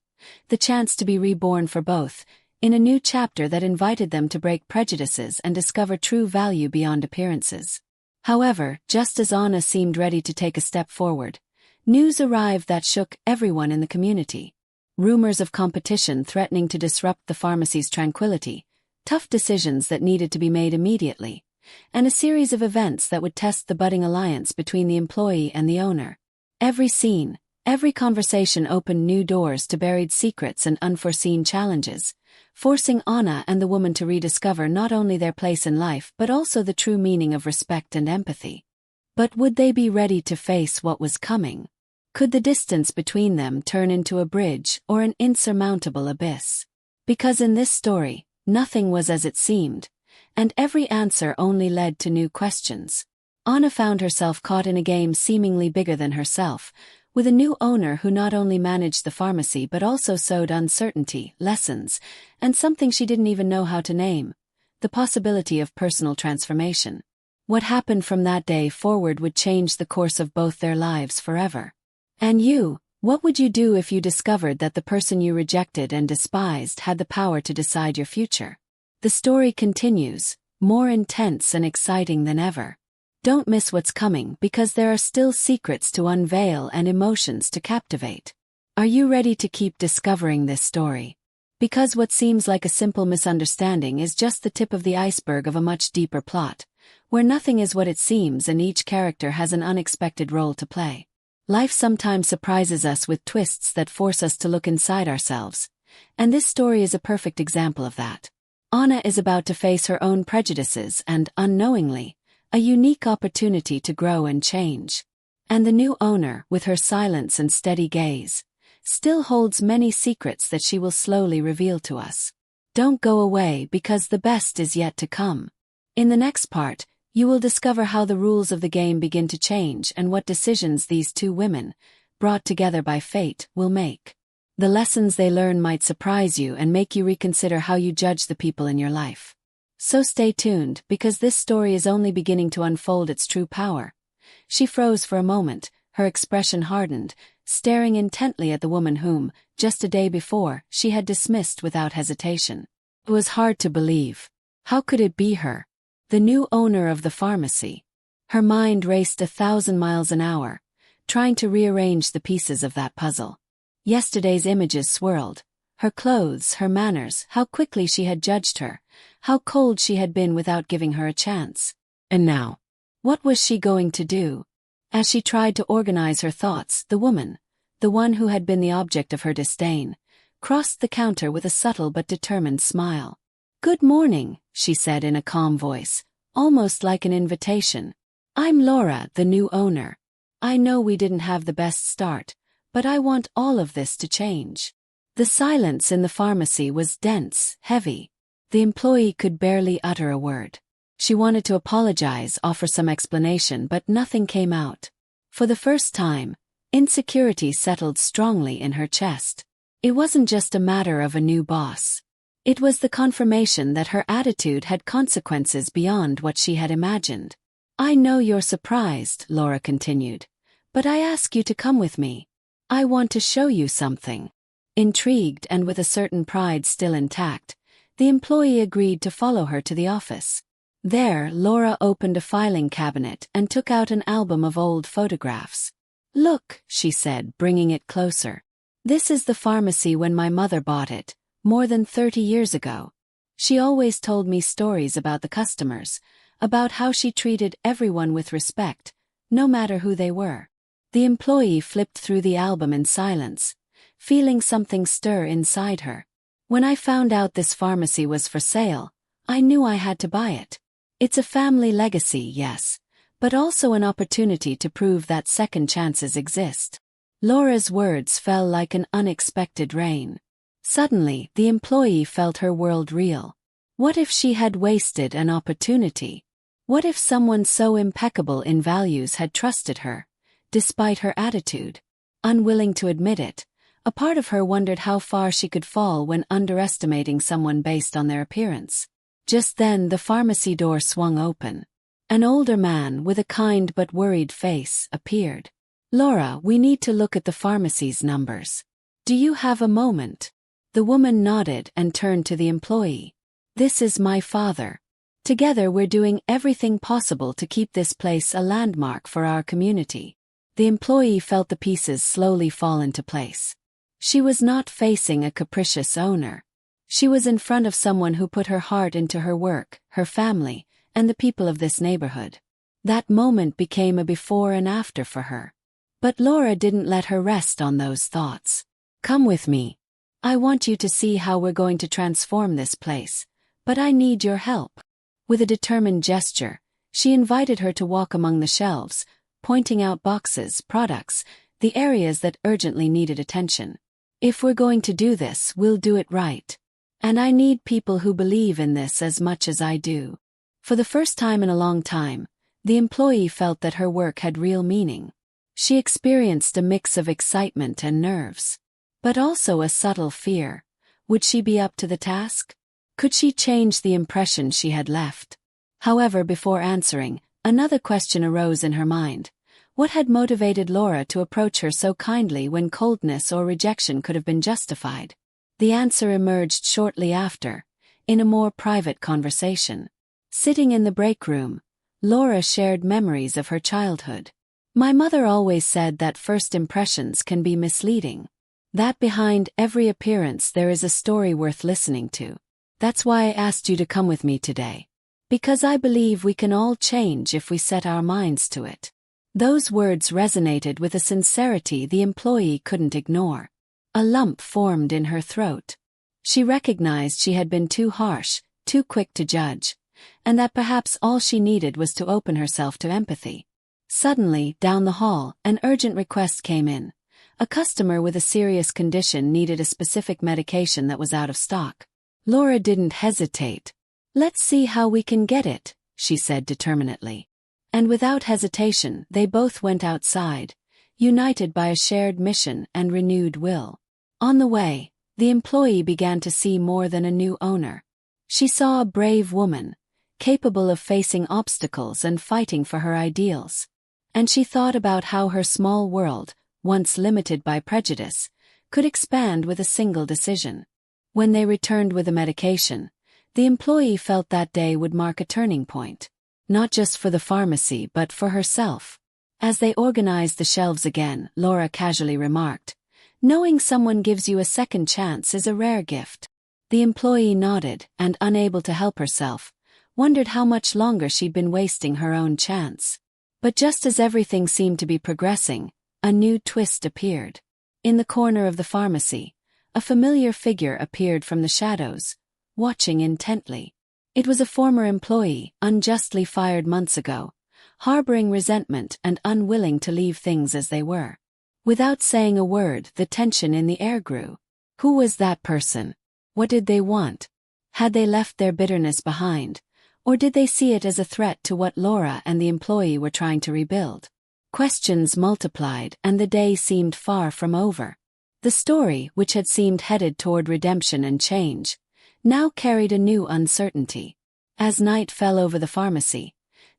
The chance to be reborn for both, in a new chapter that invited them to break prejudices and discover true value beyond appearances. However, just as Anna seemed ready to take a step forward, news arrived that shook everyone in the community. Rumors of competition threatening to disrupt the pharmacy's tranquility, tough decisions that needed to be made immediately, and a series of events that would test the budding alliance between the employee and the owner. Every scene, every conversation opened new doors to buried secrets and unforeseen challenges, forcing Anna and the woman to rediscover not only their place in life but also the true meaning of respect and empathy. But would they be ready to face what was coming? Could the distance between them turn into a bridge or an insurmountable abyss? Because in this story, nothing was as it seemed, and every answer only led to new questions. Anna found herself caught in a game seemingly bigger than herself, with a new owner who not only managed the pharmacy but also sowed uncertainty, lessons, and something she didn't even know how to name: the possibility of personal transformation. What happened from that day forward would change the course of both their lives forever. And you, what would you do if you discovered that the person you rejected and despised had the power to decide your future? The story continues, more intense and exciting than ever. Don't miss what's coming because there are still secrets to unveil and emotions to captivate. Are you ready to keep discovering this story? Because what seems like a simple misunderstanding is just the tip of the iceberg of a much deeper plot, where nothing is what it seems and each character has an unexpected role to play. Life sometimes surprises us with twists that force us to look inside ourselves, and this story is a perfect example of that. Anna is about to face her own prejudices and, unknowingly, a unique opportunity to grow and change. And the new owner, with her silence and steady gaze, still holds many secrets that she will slowly reveal to us. Don't go away because the best is yet to come. In the next part, you will discover how the rules of the game begin to change and what decisions these two women, brought together by fate, will make. The lessons they learn might surprise you and make you reconsider how you judge the people in your life. So stay tuned, because this story is only beginning to unfold its true power. She froze for a moment, her expression hardened, staring intently at the woman whom, just a day before, she had dismissed without hesitation. It was hard to believe. How could it be her? The new owner of the pharmacy. Her mind raced 1,000 miles an hour, trying to rearrange the pieces of that puzzle. Yesterday's images swirled. Her clothes, her manners, how quickly she had judged her, how cold she had been without giving her a chance. And now, what was she going to do? As she tried to organize her thoughts, the woman, the one who had been the object of her disdain, crossed the counter with a subtle but determined smile. "Good morning," she said in a calm voice, almost like an invitation. "I'm Laura, the new owner. I know we didn't have the best start, but I want all of this to change." The silence in the pharmacy was dense, heavy. The employee could barely utter a word. She wanted to apologize, offer some explanation, but nothing came out. For the first time, insecurity settled strongly in her chest. It wasn't just a matter of a new boss. It was the confirmation that her attitude had consequences beyond what she had imagined. I know you're surprised, Laura continued, but I ask you to come with me. I want to show you something. Intrigued and with a certain pride still intact, the employee agreed to follow her to the office. There, Laura opened a filing cabinet and took out an album of old photographs. Look, she said, bringing it closer. This is the pharmacy when my mother bought it, more than 30 years ago. She always told me stories about the customers, about how she treated everyone with respect, no matter who they were. The employee flipped through the album in silence, feeling something stir inside her. When I found out this pharmacy was for sale, I knew I had to buy it. It's a family legacy, yes, but also an opportunity to prove that second chances exist. Laura's words fell like an unexpected rain. Suddenly, the employee felt her world reel. What if she had wasted an opportunity? What if someone so impeccable in values had trusted her, despite her attitude? Unwilling to admit it, a part of her wondered how far she could fall when underestimating someone based on their appearance. Just then the pharmacy door swung open. An older man with a kind but worried face appeared. Laura, we need to look at the pharmacy's numbers. Do you have a moment? The woman nodded and turned to the employee. This is my father. Together we're doing everything possible to keep this place a landmark for our community. The employee felt the pieces slowly fall into place. She was not facing a capricious owner. She was in front of someone who put her heart into her work, her family, and the people of this neighborhood. That moment became a before and after for her. But Laura didn't let her rest on those thoughts. Come with me. I want you to see how we're going to transform this place, but I need your help. With a determined gesture, she invited her to walk among the shelves, pointing out boxes, products, the areas that urgently needed attention. If we're going to do this, we'll do it right. And I need people who believe in this as much as I do. For the first time in a long time, the employee felt that her work had real meaning. She experienced a mix of excitement and nerves, but also a subtle fear. Would she be up to the task? Could she change the impression she had left? However, before answering, another question arose in her mind. What had motivated Laura to approach her so kindly when coldness or rejection could have been justified? The answer emerged shortly after, in a more private conversation. Sitting in the break room, Laura shared memories of her childhood. My mother always said that first impressions can be misleading. That behind every appearance there is a story worth listening to. That's why I asked you to come with me today. Because I believe we can all change if we set our minds to it. Those words resonated with a sincerity the employee couldn't ignore. A lump formed in her throat. She recognized she had been too harsh, too quick to judge, and that perhaps all she needed was to open herself to empathy. Suddenly, down the hall, an urgent request came in. A customer with a serious condition needed a specific medication that was out of stock. Laura didn't hesitate. Let's see how we can get it, she said determinedly. And without hesitation, they both went outside, united by a shared mission and renewed will. On the way, the employee began to see more than a new owner. She saw a brave woman, capable of facing obstacles and fighting for her ideals. And she thought about how her small world, once limited by prejudice, could expand with a single decision. When they returned with the medication, the employee felt that day would mark a turning point, not just for the pharmacy but for herself. As they organized the shelves again, Laura casually remarked, "Knowing someone gives you a second chance is a rare gift." The employee nodded and, unable to help herself, wondered how much longer she'd been wasting her own chance. But just as everything seemed to be progressing, a new twist appeared. In the corner of the pharmacy, a familiar figure appeared from the shadows, watching intently. It was a former employee, unjustly fired months ago, harboring resentment and unwilling to leave things as they were. Without saying a word, the tension in the air grew. Who was that person? What did they want? Had they left their bitterness behind, or did they see it as a threat to what Laura and the employee were trying to rebuild? Questions multiplied, and the day seemed far from over. The story, which had seemed headed toward redemption and change, now carried a new uncertainty. As night fell over the pharmacy,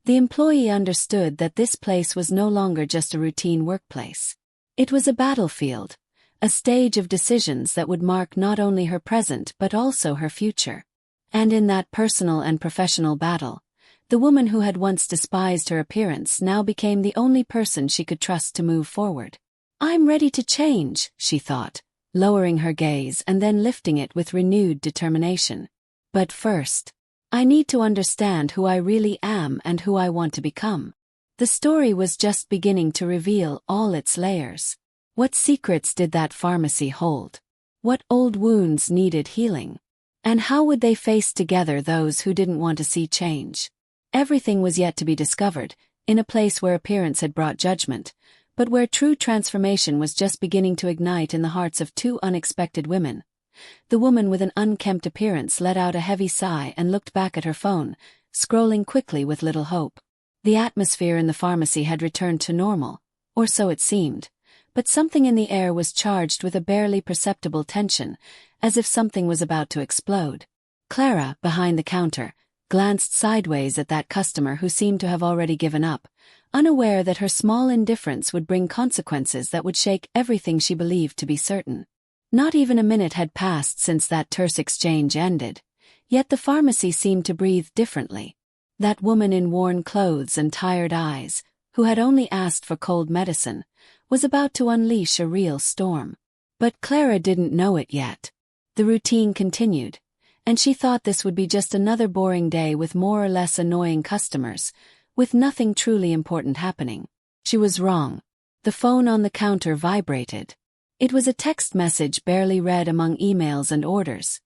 The employee understood that this place was no longer just a routine workplace. It was a battlefield, a stage of decisions that would mark not only her present but also her future. And in that personal and professional battle, the woman who had once despised her appearance now became the only person she could trust to move forward. "I'm ready to change," she thought, lowering her gaze and then lifting it with renewed determination. "But first, I need to understand who I really am and who I want to become." The story was just beginning to reveal all its layers. What secrets did that pharmacy hold? What old wounds needed healing? And how would they face together those who didn't want to see change? Everything was yet to be discovered, in a place where appearance had brought judgment, but where true transformation was just beginning to ignite in the hearts of two unexpected women. The woman with an unkempt appearance let out a heavy sigh and looked back at her phone, scrolling quickly with little hope. The atmosphere in the pharmacy had returned to normal, or so it seemed, but something in the air was charged with a barely perceptible tension, as if something was about to explode. Clara, behind the counter, glanced sideways at that customer who seemed to have already given up, unaware that her small indifference would bring consequences that would shake everything she believed to be certain. Not even a minute had passed since that terse exchange ended, yet the pharmacy seemed to breathe differently. That woman in worn clothes and tired eyes, who had only asked for cold medicine, was about to unleash a real storm. But Clara didn't know it yet. The routine continued, and she thought this would be just another boring day with more or less annoying customers, with nothing truly important happening. She was wrong. The phone on the counter vibrated. It was a text message barely read among emails and orders,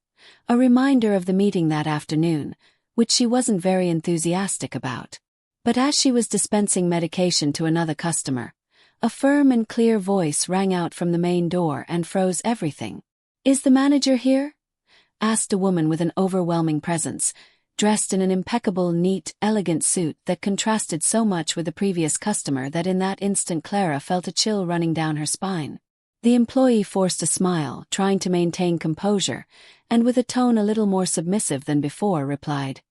a reminder of the meeting that afternoon, which she wasn't very enthusiastic about. But as she was dispensing medication to another customer, a firm and clear voice rang out from the main door and froze everything. "Is the manager here?" asked a woman with an overwhelming presence, dressed in an impeccable, neat, elegant suit that contrasted so much with the previous customer that in that instant Clara felt a chill running down her spine. The employee forced a smile, trying to maintain composure, and with a tone a little more submissive than before replied,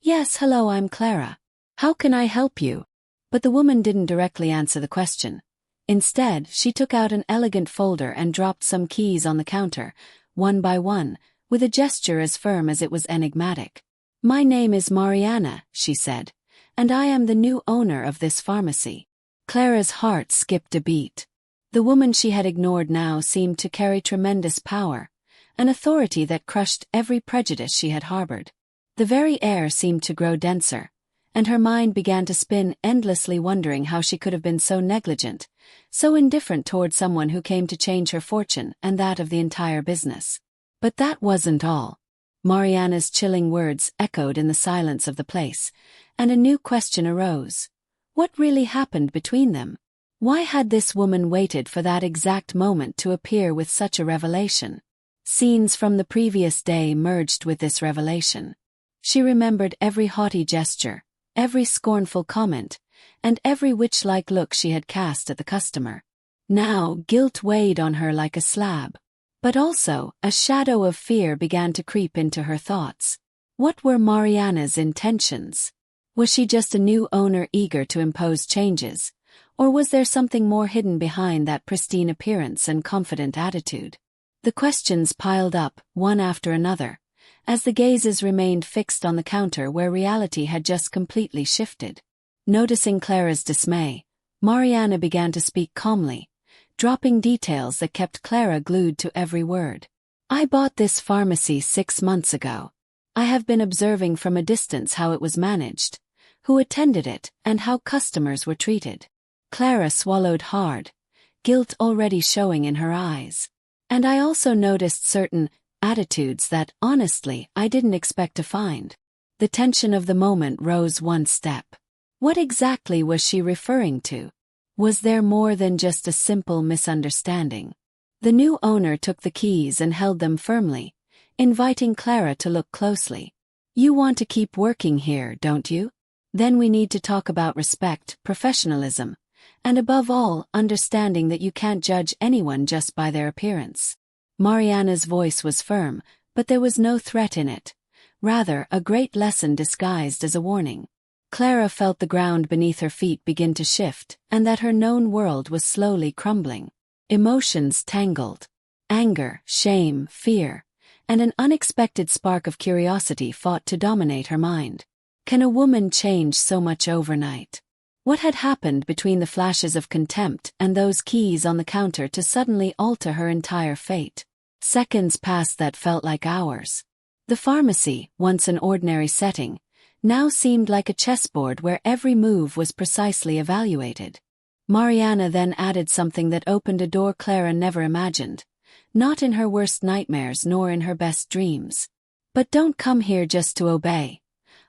"Yes, hello, I'm Clara. How can I help you?" But the woman didn't directly answer the question. Instead, she took out an elegant folder and dropped some keys on the counter, one by one, with a gesture as firm as it was enigmatic. "My name is Mariana," she said, "and I am the new owner of this pharmacy." Clara's heart skipped a beat. The woman she had ignored now seemed to carry tremendous power, an authority that crushed every prejudice she had harbored. The very air seemed to grow denser, and her mind began to spin endlessly, wondering how she could have been so negligent, so indifferent toward someone who came to change her fortune and that of the entire business. But that wasn't all. Mariana's chilling words echoed in the silence of the place, and a new question arose. What really happened between them? Why had this woman waited for that exact moment to appear with such a revelation? Scenes from the previous day merged with this revelation. She remembered every haughty gesture, every scornful comment, and every witch-like look she had cast at the customer. Now, guilt weighed on her like a slab. But also, a shadow of fear began to creep into her thoughts. What were Mariana's intentions? Was she just a new owner eager to impose changes? Or was there something more hidden behind that pristine appearance and confident attitude? The questions piled up, one after another, as the gazes remained fixed on the counter where reality had just completely shifted. Noticing Clara's dismay, Mariana began to speak calmly, dropping details that kept Clara glued to every word. "I bought this pharmacy 6 months ago. I have been observing from a distance how it was managed, who attended it, and how customers were treated." Clara swallowed hard, guilt already showing in her eyes. "And I also noticed certain attitudes that, honestly, I didn't expect to find." The tension of the moment rose one step. What exactly was she referring to? Was there more than just a simple misunderstanding? The new owner took the keys and held them firmly, inviting Clara to look closely. "You want to keep working here, don't you? Then we need to talk about respect, professionalism, and above all, understanding that you can't judge anyone just by their appearance." Mariana's voice was firm, but there was no threat in it. Rather, a great lesson disguised as a warning. Clara felt the ground beneath her feet begin to shift, and that her known world was slowly crumbling. Emotions tangled. Anger, shame, fear, and an unexpected spark of curiosity fought to dominate her mind. Can a woman change so much overnight? What had happened between the flashes of contempt and those keys on the counter to suddenly alter her entire fate? Seconds passed that felt like hours. The pharmacy, once an ordinary setting, now seemed like a chessboard where every move was precisely evaluated. Mariana then added something that opened a door Clara never imagined, not in her worst nightmares nor in her best dreams. But don't come here just to obey.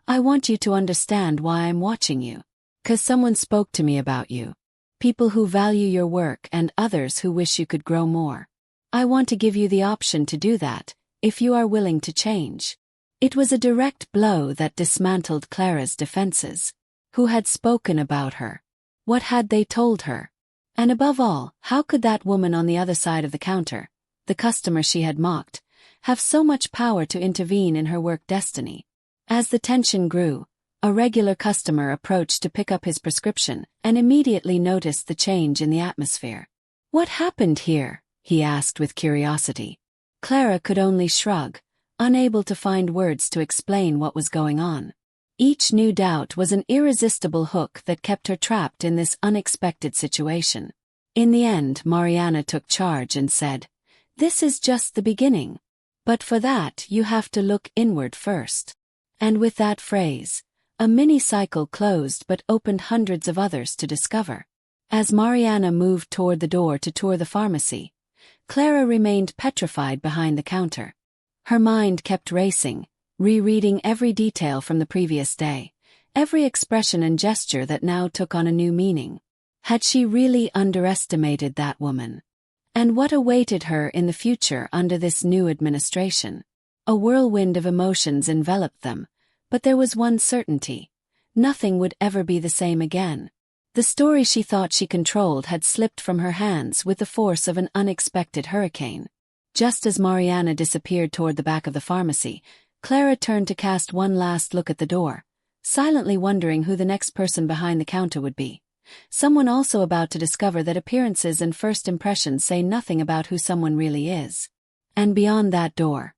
I want you to understand why I'm watching you. 'Cause someone spoke to me about you. People who value your work and others who wish you could grow more. I want to give you the option to do that, if you are willing to change. It was a direct blow that dismantled Clara's defenses. Who had spoken about her? What had they told her? And above all, how could that woman on the other side of the counter, the customer she had mocked, have so much power to intervene in her work destiny? As the tension grew, a regular customer approached to pick up his prescription and immediately noticed the change in the atmosphere. "What happened here?" he asked with curiosity. Clara could only shrug, unable to find words to explain what was going on. Each new doubt was an irresistible hook that kept her trapped in this unexpected situation. In the end, Mariana took charge and said, "This is just the beginning. But for that, you have to look inward first." And with that phrase, a mini-cycle closed but opened hundreds of others to discover. As Mariana moved toward the door to tour the pharmacy, Clara remained petrified behind the counter. Her mind kept racing, rereading every detail from the previous day, every expression and gesture that now took on a new meaning. Had she really underestimated that woman? And what awaited her in the future under this new administration? A whirlwind of emotions enveloped them, but there was one certainty: nothing would ever be the same again. The story she thought she controlled had slipped from her hands with the force of an unexpected hurricane. Just as Mariana disappeared toward the back of the pharmacy, Clara turned to cast one last look at the door, silently wondering who the next person behind the counter would be. Someone also about to discover that appearances and first impressions say nothing about who someone really is. And beyond that door,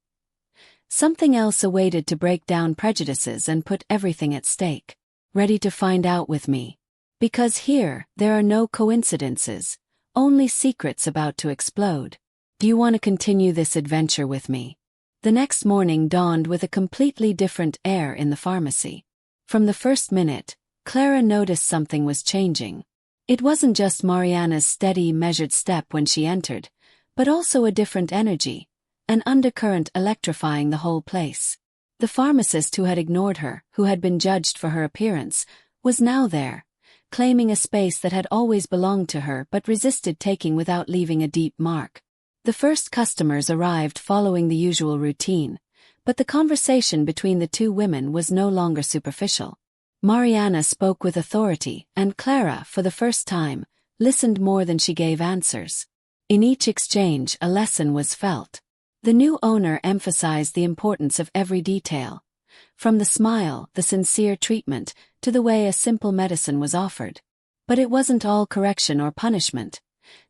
something else awaited to break down prejudices and put everything at stake. Ready to find out with me? Because here, there are no coincidences, only secrets about to explode. Do you want to continue this adventure with me? The next morning dawned with a completely different air in the pharmacy. From the first minute, Clara noticed something was changing. It wasn't just Mariana's steady, measured step when she entered, but also a different energy, an undercurrent electrifying the whole place. The pharmacist who had ignored her, who had been judged for her appearance, was now there, claiming a space that had always belonged to her but resisted taking without leaving a deep mark. The first customers arrived following the usual routine, but the conversation between the two women was no longer superficial. Mariana spoke with authority, and Clara, for the first time, listened more than she gave answers. In each exchange, a lesson was felt. The new owner emphasized the importance of every detail, from the smile, the sincere treatment, to the way a simple medicine was offered. But it wasn't all correction or punishment.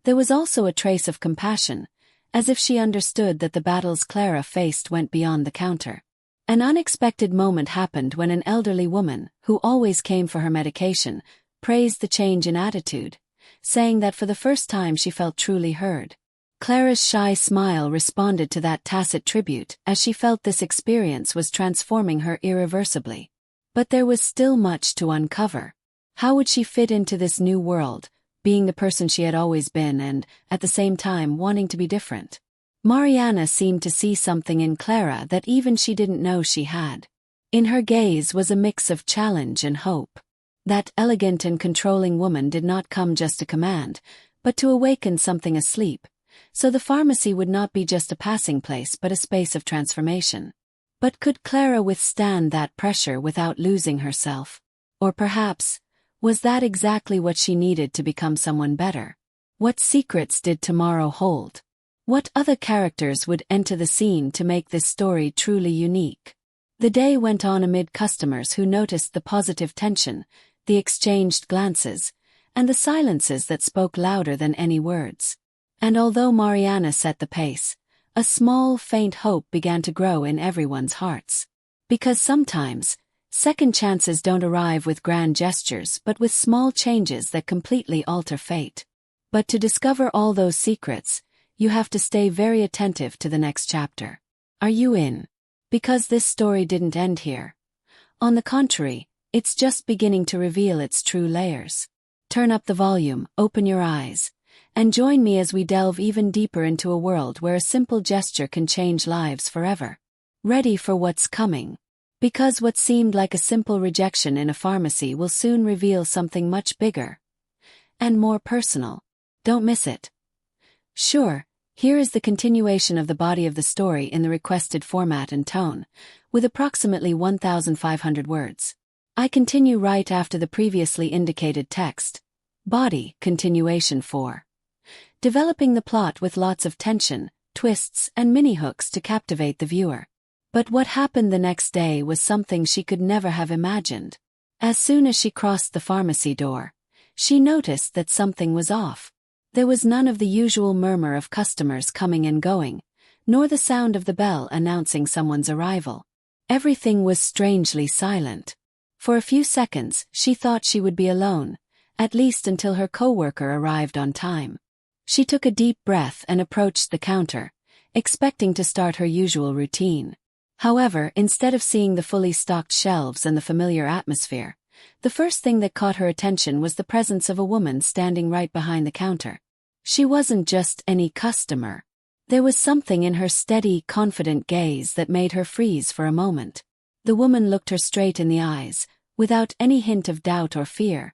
There was also a trace of compassion, as if she understood that the battles Clara faced went beyond the counter. An unexpected moment happened when an elderly woman, who always came for her medication, praised the change in attitude, saying that for the first time she felt truly heard. Clara's shy smile responded to that tacit tribute as she felt this experience was transforming her irreversibly. But there was still much to uncover. How would she fit into this new world, being the person she had always been and, at the same time, wanting to be different? Mariana seemed to see something in Clara that even she didn't know she had. In her gaze was a mix of challenge and hope. That elegant and controlling woman did not come just to command, but to awaken something asleep, so the pharmacy would not be just a passing place but a space of transformation. But could Clara withstand that pressure without losing herself? Or perhaps, was that exactly what she needed to become someone better? What secrets did tomorrow hold? What other characters would enter the scene to make this story truly unique? The day went on amid customers who noticed the positive tension, the exchanged glances, and the silences that spoke louder than any words. And although Mariana set the pace, a small, faint hope began to grow in everyone's hearts. Because sometimes, second chances don't arrive with grand gestures but with small changes that completely alter fate. But to discover all those secrets, you have to stay very attentive to the next chapter. Are you in? Because this story didn't end here. On the contrary, it's just beginning to reveal its true layers. Turn up the volume, open your eyes, and join me as we delve even deeper into a world where a simple gesture can change lives forever. Ready for what's coming? Because what seemed like a simple rejection in a pharmacy will soon reveal something much bigger and more personal. Don't miss it. Sure, here is the continuation of the body of the story in the requested format and tone, with approximately 1,500 words. I continue right after the previously indicated text. Body, continuation 4. Developing the plot with lots of tension, twists, and mini-hooks to captivate the viewer. But what happened the next day was something she could never have imagined. As soon as she crossed the pharmacy door, she noticed that something was off. There was none of the usual murmur of customers coming and going, nor the sound of the bell announcing someone's arrival. Everything was strangely silent. For a few seconds, she thought she would be alone, at least until her coworker arrived on time. She took a deep breath and approached the counter, expecting to start her usual routine. However, instead of seeing the fully stocked shelves and the familiar atmosphere, the first thing that caught her attention was the presence of a woman standing right behind the counter. She wasn't just any customer. There was something in her steady, confident gaze that made her freeze for a moment. The woman looked her straight in the eyes, without any hint of doubt or fear,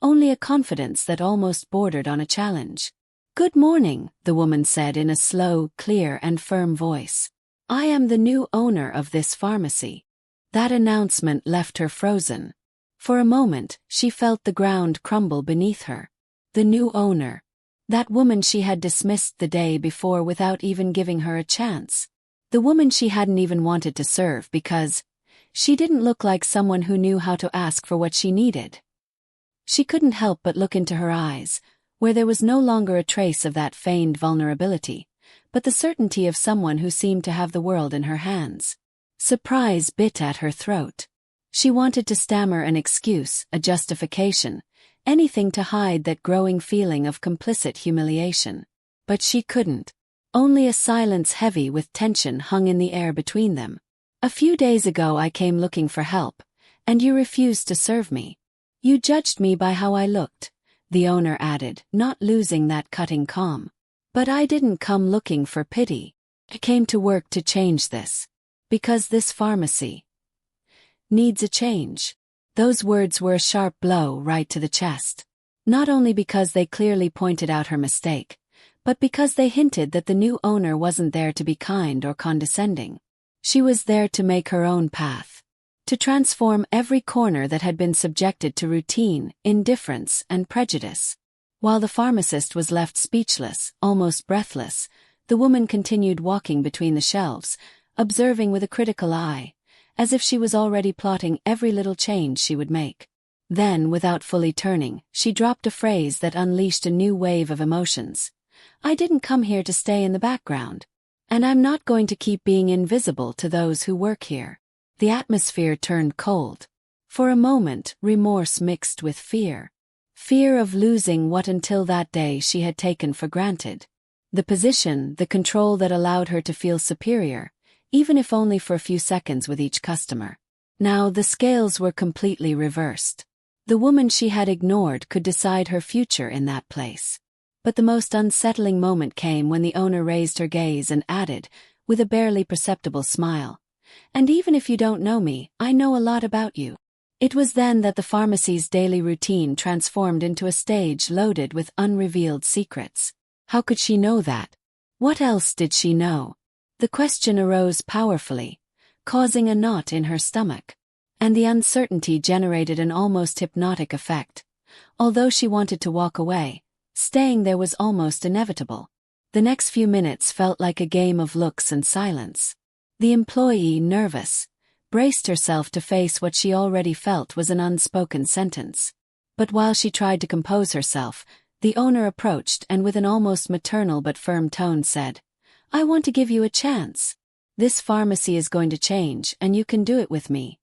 only a confidence that almost bordered on a challenge. "Good morning," the woman said in a slow, clear, and firm voice. "I am the new owner of this pharmacy." That announcement left her frozen. For a moment, she felt the ground crumble beneath her. The new owner. That woman she had dismissed the day before without even giving her a chance. The woman she hadn't even wanted to serve because she didn't look like someone who knew how to ask for what she needed. She couldn't help but look into her eyes, where there was no longer a trace of that feigned vulnerability, but the certainty of someone who seemed to have the world in her hands. Surprise bit at her throat. She wanted to stammer an excuse, a justification, anything to hide that growing feeling of complicit humiliation. But she couldn't. Only a silence heavy with tension hung in the air between them. "A few days ago I came looking for help, and you refused to serve me. You judged me by how I looked," the owner added, not losing that cutting calm. "But I didn't come looking for pity. I came to work to change this. Because this pharmacy needs a change." Those words were a sharp blow right to the chest. Not only because they clearly pointed out her mistake, but because they hinted that the new owner wasn't there to be kind or condescending. She was there to make her own path. To transform every corner that had been subjected to routine, indifference, and prejudice. While the pharmacist was left speechless, almost breathless, the woman continued walking between the shelves, observing with a critical eye, as if she was already plotting every little change she would make. Then, without fully turning, she dropped a phrase that unleashed a new wave of emotions. "I didn't come here to stay in the background. And I'm not going to keep being invisible to those who work here." The atmosphere turned cold. For a moment, remorse mixed with fear. Fear of losing what until that day she had taken for granted. The position, the control that allowed her to feel superior, even if only for a few seconds with each customer. Now the scales were completely reversed. The woman she had ignored could decide her future in that place. But the most unsettling moment came when the owner raised her gaze and added, with a barely perceptible smile, "And even if you don't know me, I know a lot about you." It was then that the pharmacy's daily routine transformed into a stage loaded with unrevealed secrets. How could she know that? What else did she know? The question arose powerfully, causing a knot in her stomach. And the uncertainty generated an almost hypnotic effect. Although she wanted to walk away, staying there was almost inevitable. The next few minutes felt like a game of looks and silence. The employee, nervous, braced herself to face what she already felt was an unspoken sentence. But while she tried to compose herself, the owner approached and with an almost maternal but firm tone said, "I want to give you a chance. This pharmacy is going to change and you can do it with me.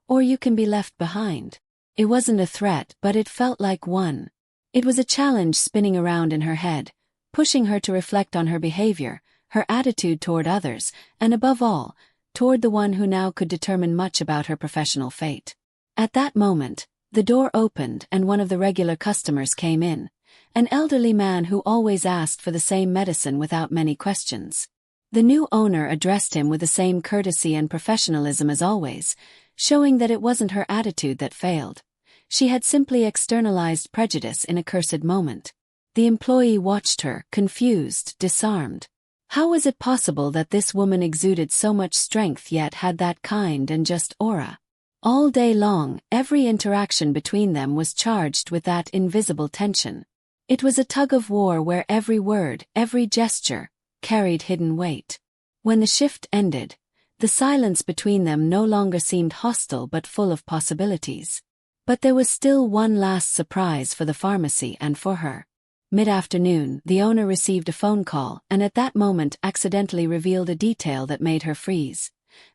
Or you can be left behind." It wasn't a threat, but it felt like one. It was a challenge spinning around in her head, pushing her to reflect on her behavior, her attitude toward others, and above all, toward the one who now could determine much about her professional fate. At that moment, the door opened and one of the regular customers came in, an elderly man who always asked for the same medicine without many questions. The new owner addressed him with the same courtesy and professionalism as always, showing that it wasn't her attitude that failed. She had simply externalized prejudice in a cursed moment. The employee watched her, confused, disarmed. How was it possible that this woman exuded so much strength yet had that kind and just aura? All day long, every interaction between them was charged with that invisible tension. It was a tug-of-war where every word, every gesture, carried hidden weight. When the shift ended, the silence between them no longer seemed hostile but full of possibilities. But there was still one last surprise for the pharmacy and for her. Mid-afternoon, the owner received a phone call and at that moment accidentally revealed a detail that made her freeze.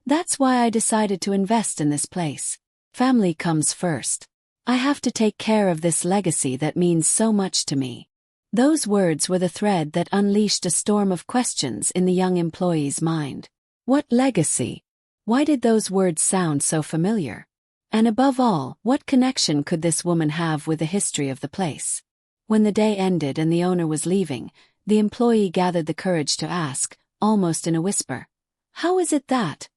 "That's why I decided to invest in this place. Family comes first. I have to take care of this legacy that means so much to me." Those words were the thread that unleashed a storm of questions in the young employee's mind. What legacy? Why did those words sound so familiar? And above all, what connection could this woman have with the history of the place? When the day ended and the owner was leaving, the employee gathered the courage to ask, almost in a whisper, "How is it that?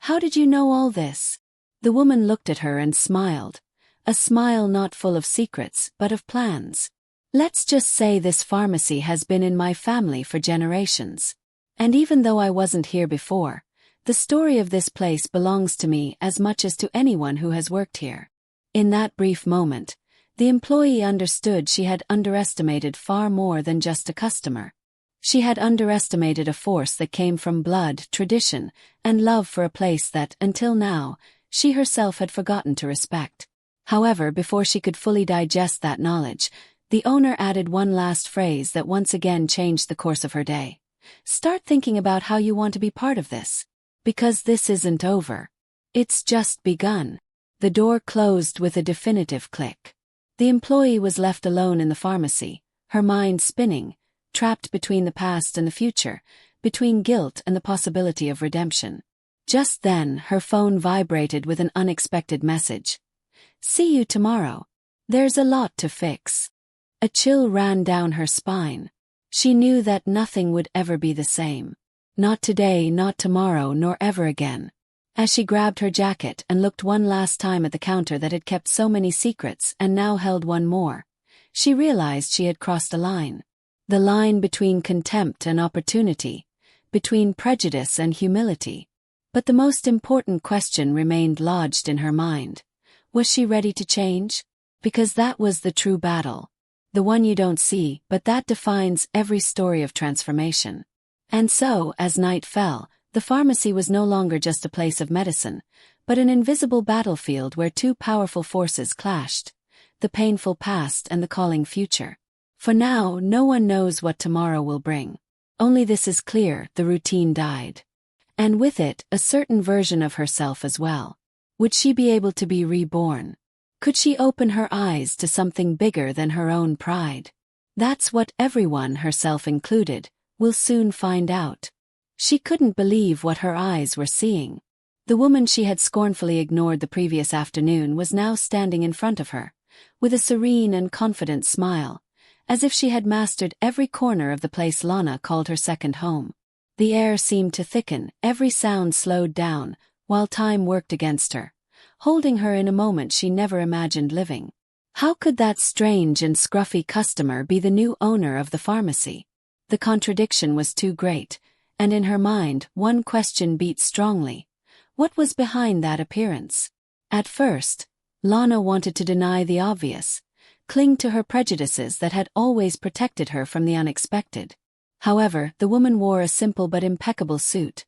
How did you know all this?" The woman looked at her and smiled, a smile not full of secrets but of plans. "Let's just say this pharmacy has been in my family for generations. And even though I wasn't here before, the story of this place belongs to me as much as to anyone who has worked here." In that brief moment, the employee understood she had underestimated far more than just a customer. She had underestimated a force that came from blood, tradition, and love for a place that, until now, she herself had forgotten to respect. However, before she could fully digest that knowledge, the owner added one last phrase that once again changed the course of her day. "Start thinking about how you want to be part of this. Because this isn't over. It's just begun." The door closed with a definitive click. The employee was left alone in the pharmacy, her mind spinning, trapped between the past and the future, between guilt and the possibility of redemption. Just then, her phone vibrated with an unexpected message. "See you tomorrow. There's a lot to fix." A chill ran down her spine. She knew that nothing would ever be the same. Not today, not tomorrow, nor ever again. As she grabbed her jacket and looked one last time at the counter that had kept so many secrets and now held one more, she realized she had crossed a line. The line between contempt and opportunity, between prejudice and humility. But the most important question remained lodged in her mind. Was she ready to change? Because that was the true battle. The one you don't see, but that defines every story of transformation. And so, as night fell, the pharmacy was no longer just a place of medicine, but an invisible battlefield where two powerful forces clashed, the painful past and the calling future. For now, no one knows what tomorrow will bring. Only this is clear: the routine died. And with it, a certain version of herself as well. Would she be able to be reborn? Could she open her eyes to something bigger than her own pride? That's what everyone, herself included, will soon find out. She couldn't believe what her eyes were seeing. The woman she had scornfully ignored the previous afternoon was now standing in front of her, with a serene and confident smile, as if she had mastered every corner of the place Lana called her second home. The air seemed to thicken, every sound slowed down, while time worked against her, holding her in a moment she never imagined living. How could that strange and scruffy customer be the new owner of the pharmacy? The contradiction was too great, and in her mind, one question beat strongly. What was behind that appearance? At first, Lana wanted to deny the obvious, cling to her prejudices that had always protected her from the unexpected. However, the woman wore a simple but impeccable suit,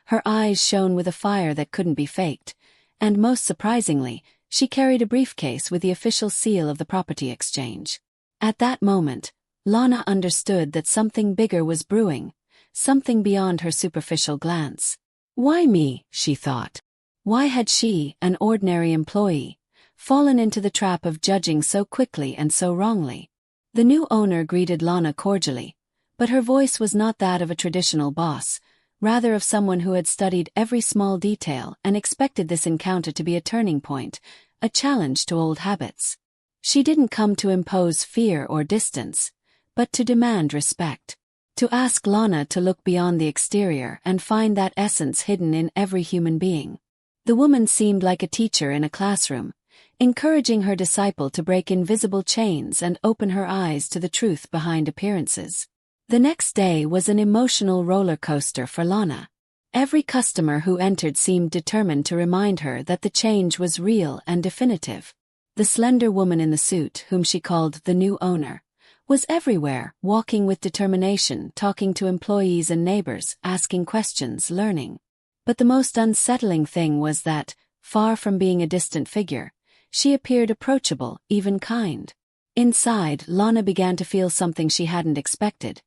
Her eyes shone with a fire that couldn't be faked, and most surprisingly, she carried a briefcase with the official seal of the property exchange. At that moment, Lana understood that something bigger was brewing, something beyond her superficial glance. Why me, she thought. Why had she, an ordinary employee, fallen into the trap of judging so quickly and so wrongly? The new owner greeted Lana cordially, but her voice was not that of a traditional boss, rather of someone who had studied every small detail and expected this encounter to be a turning point, a challenge to old habits. She didn't come to impose fear or distance, but to demand respect. To ask Lana to look beyond the exterior and find that essence hidden in every human being. The woman seemed like a teacher in a classroom, encouraging her disciple to break invisible chains and open her eyes to the truth behind appearances. The next day was an emotional roller coaster for Lana. Every customer who entered seemed determined to remind her that the change was real and definitive. The slender woman in the suit, whom she called the new owner, was everywhere, walking with determination, talking to employees and neighbors, asking questions, learning. But the most unsettling thing was that, far from being a distant figure, she appeared approachable, even kind. Inside, Lana began to feel something she hadn't expected: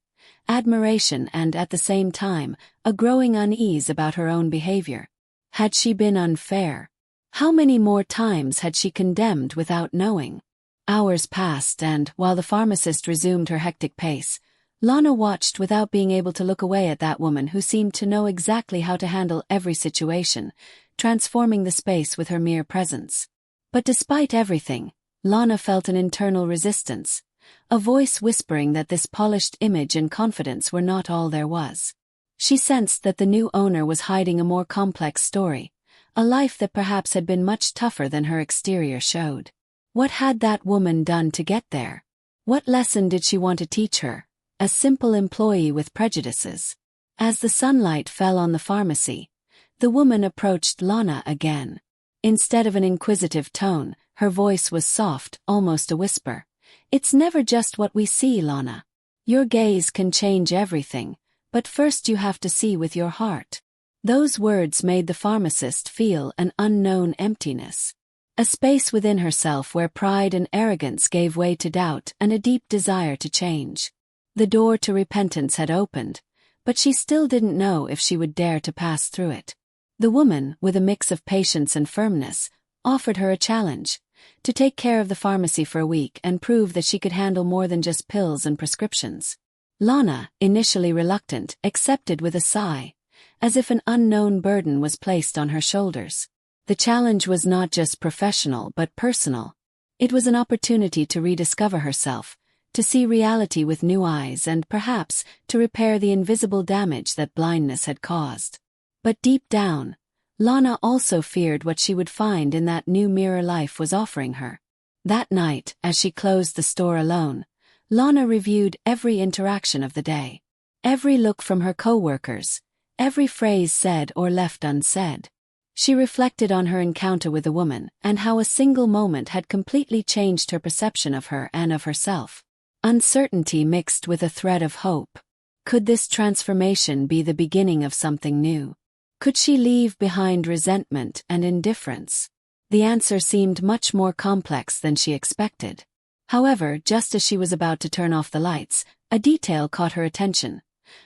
admiration and, at the same time, a growing unease about her own behavior. Had she been unfair? How many more times had she condemned without knowing? Hours passed and, while the pharmacist resumed her hectic pace, Lana watched without being able to look away at that woman who seemed to know exactly how to handle every situation, transforming the space with her mere presence. But despite everything, Lana felt an internal resistance, a voice whispering that this polished image and confidence were not all there was. She sensed that the new owner was hiding a more complex story, a life that perhaps had been much tougher than her exterior showed. What had that woman done to get there? What lesson did she want to teach her, a simple employee with prejudices? As the sunlight fell on the pharmacy, the woman approached Lana again. Instead of an inquisitive tone, her voice was soft, almost a whisper. "It's never just what we see, Lana. Your gaze can change everything, but first you have to see with your heart." Those words made the pharmacist feel an unknown emptiness. A space within herself where pride and arrogance gave way to doubt and a deep desire to change. The door to repentance had opened, but she still didn't know if she would dare to pass through it. The woman, with a mix of patience and firmness, offered her a challenge: to take care of the pharmacy for a week and prove that she could handle more than just pills and prescriptions. Lana, initially reluctant, accepted with a sigh, as if an unknown burden was placed on her shoulders. The challenge was not just professional but personal. It was an opportunity to rediscover herself, to see reality with new eyes and, perhaps, to repair the invisible damage that blindness had caused. But deep down, Lana also feared what she would find in that new mirror life was offering her. That night, as she closed the store alone, Lana reviewed every interaction of the day. Every look from her co-workers, every phrase said or left unsaid. She reflected on her encounter with the woman and how a single moment had completely changed her perception of her and of herself. Uncertainty mixed with a thread of hope. Could this transformation be the beginning of something new? Could she leave behind resentment and indifference? The answer seemed much more complex than she expected. However, just as she was about to turn off the lights, a detail caught her attention.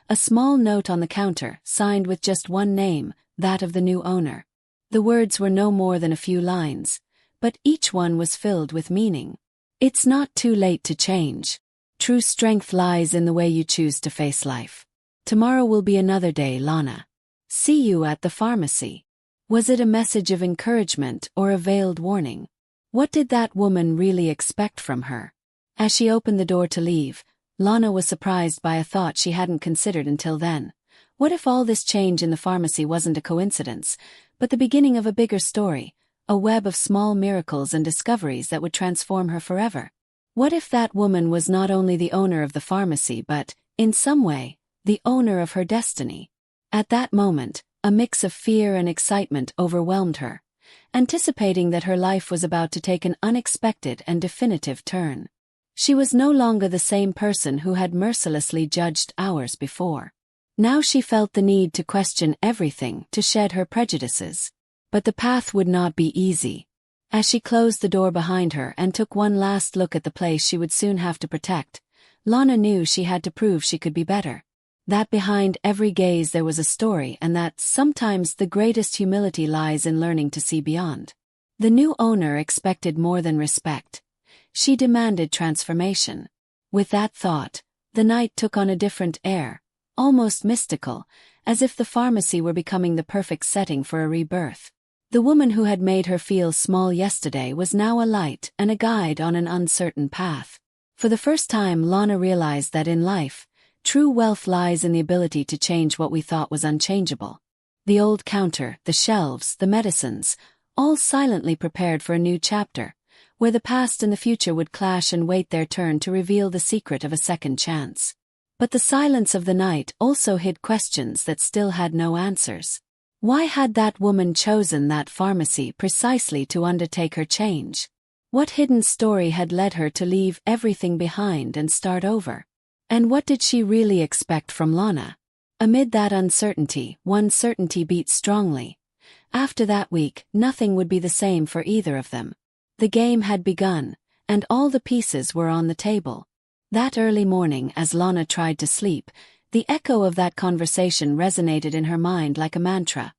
A small note on the counter, signed with just one name, that of the new owner. The words were no more than a few lines, but each one was filled with meaning. "It's not too late to change. True strength lies in the way you choose to face life. Tomorrow will be another day, Lana. See you at the pharmacy." Was it a message of encouragement or a veiled warning? What did that woman really expect from her? As she opened the door to leave, Lana was surprised by a thought she hadn't considered until then. What if all this change in the pharmacy wasn't a coincidence, but the beginning of a bigger story, a web of small miracles and discoveries that would transform her forever? What if that woman was not only the owner of the pharmacy but, in some way, the owner of her destiny? At that moment, a mix of fear and excitement overwhelmed her, anticipating that her life was about to take an unexpected and definitive turn. She was no longer the same person who had mercilessly judged hours before. Now she felt the need to question everything, to shed her prejudices. But the path would not be easy. As she closed the door behind her and took one last look at the place she would soon have to protect, Lana knew she had to prove she could be better. That behind every gaze there was a story, and that sometimes the greatest humility lies in learning to see beyond. The new owner expected more than respect. She demanded transformation. With that thought, the night took on a different air, almost mystical, as if the pharmacy were becoming the perfect setting for a rebirth. The woman who had made her feel small yesterday was now a light and a guide on an uncertain path. For the first time, Lana realized that in life, true wealth lies in the ability to change what we thought was unchangeable. The old counter, the shelves, the medicines, all silently prepared for a new chapter, where the past and the future would clash and wait their turn to reveal the secret of a second chance. But the silence of the night also hid questions that still had no answers. Why had that woman chosen that pharmacy precisely to undertake her change? What hidden story had led her to leave everything behind and start over? And what did she really expect from Lana? Amid that uncertainty, one certainty beat strongly. After that week, nothing would be the same for either of them. The game had begun, and all the pieces were on the table. That early morning, as Lana tried to sleep, the echo of that conversation resonated in her mind like a mantra.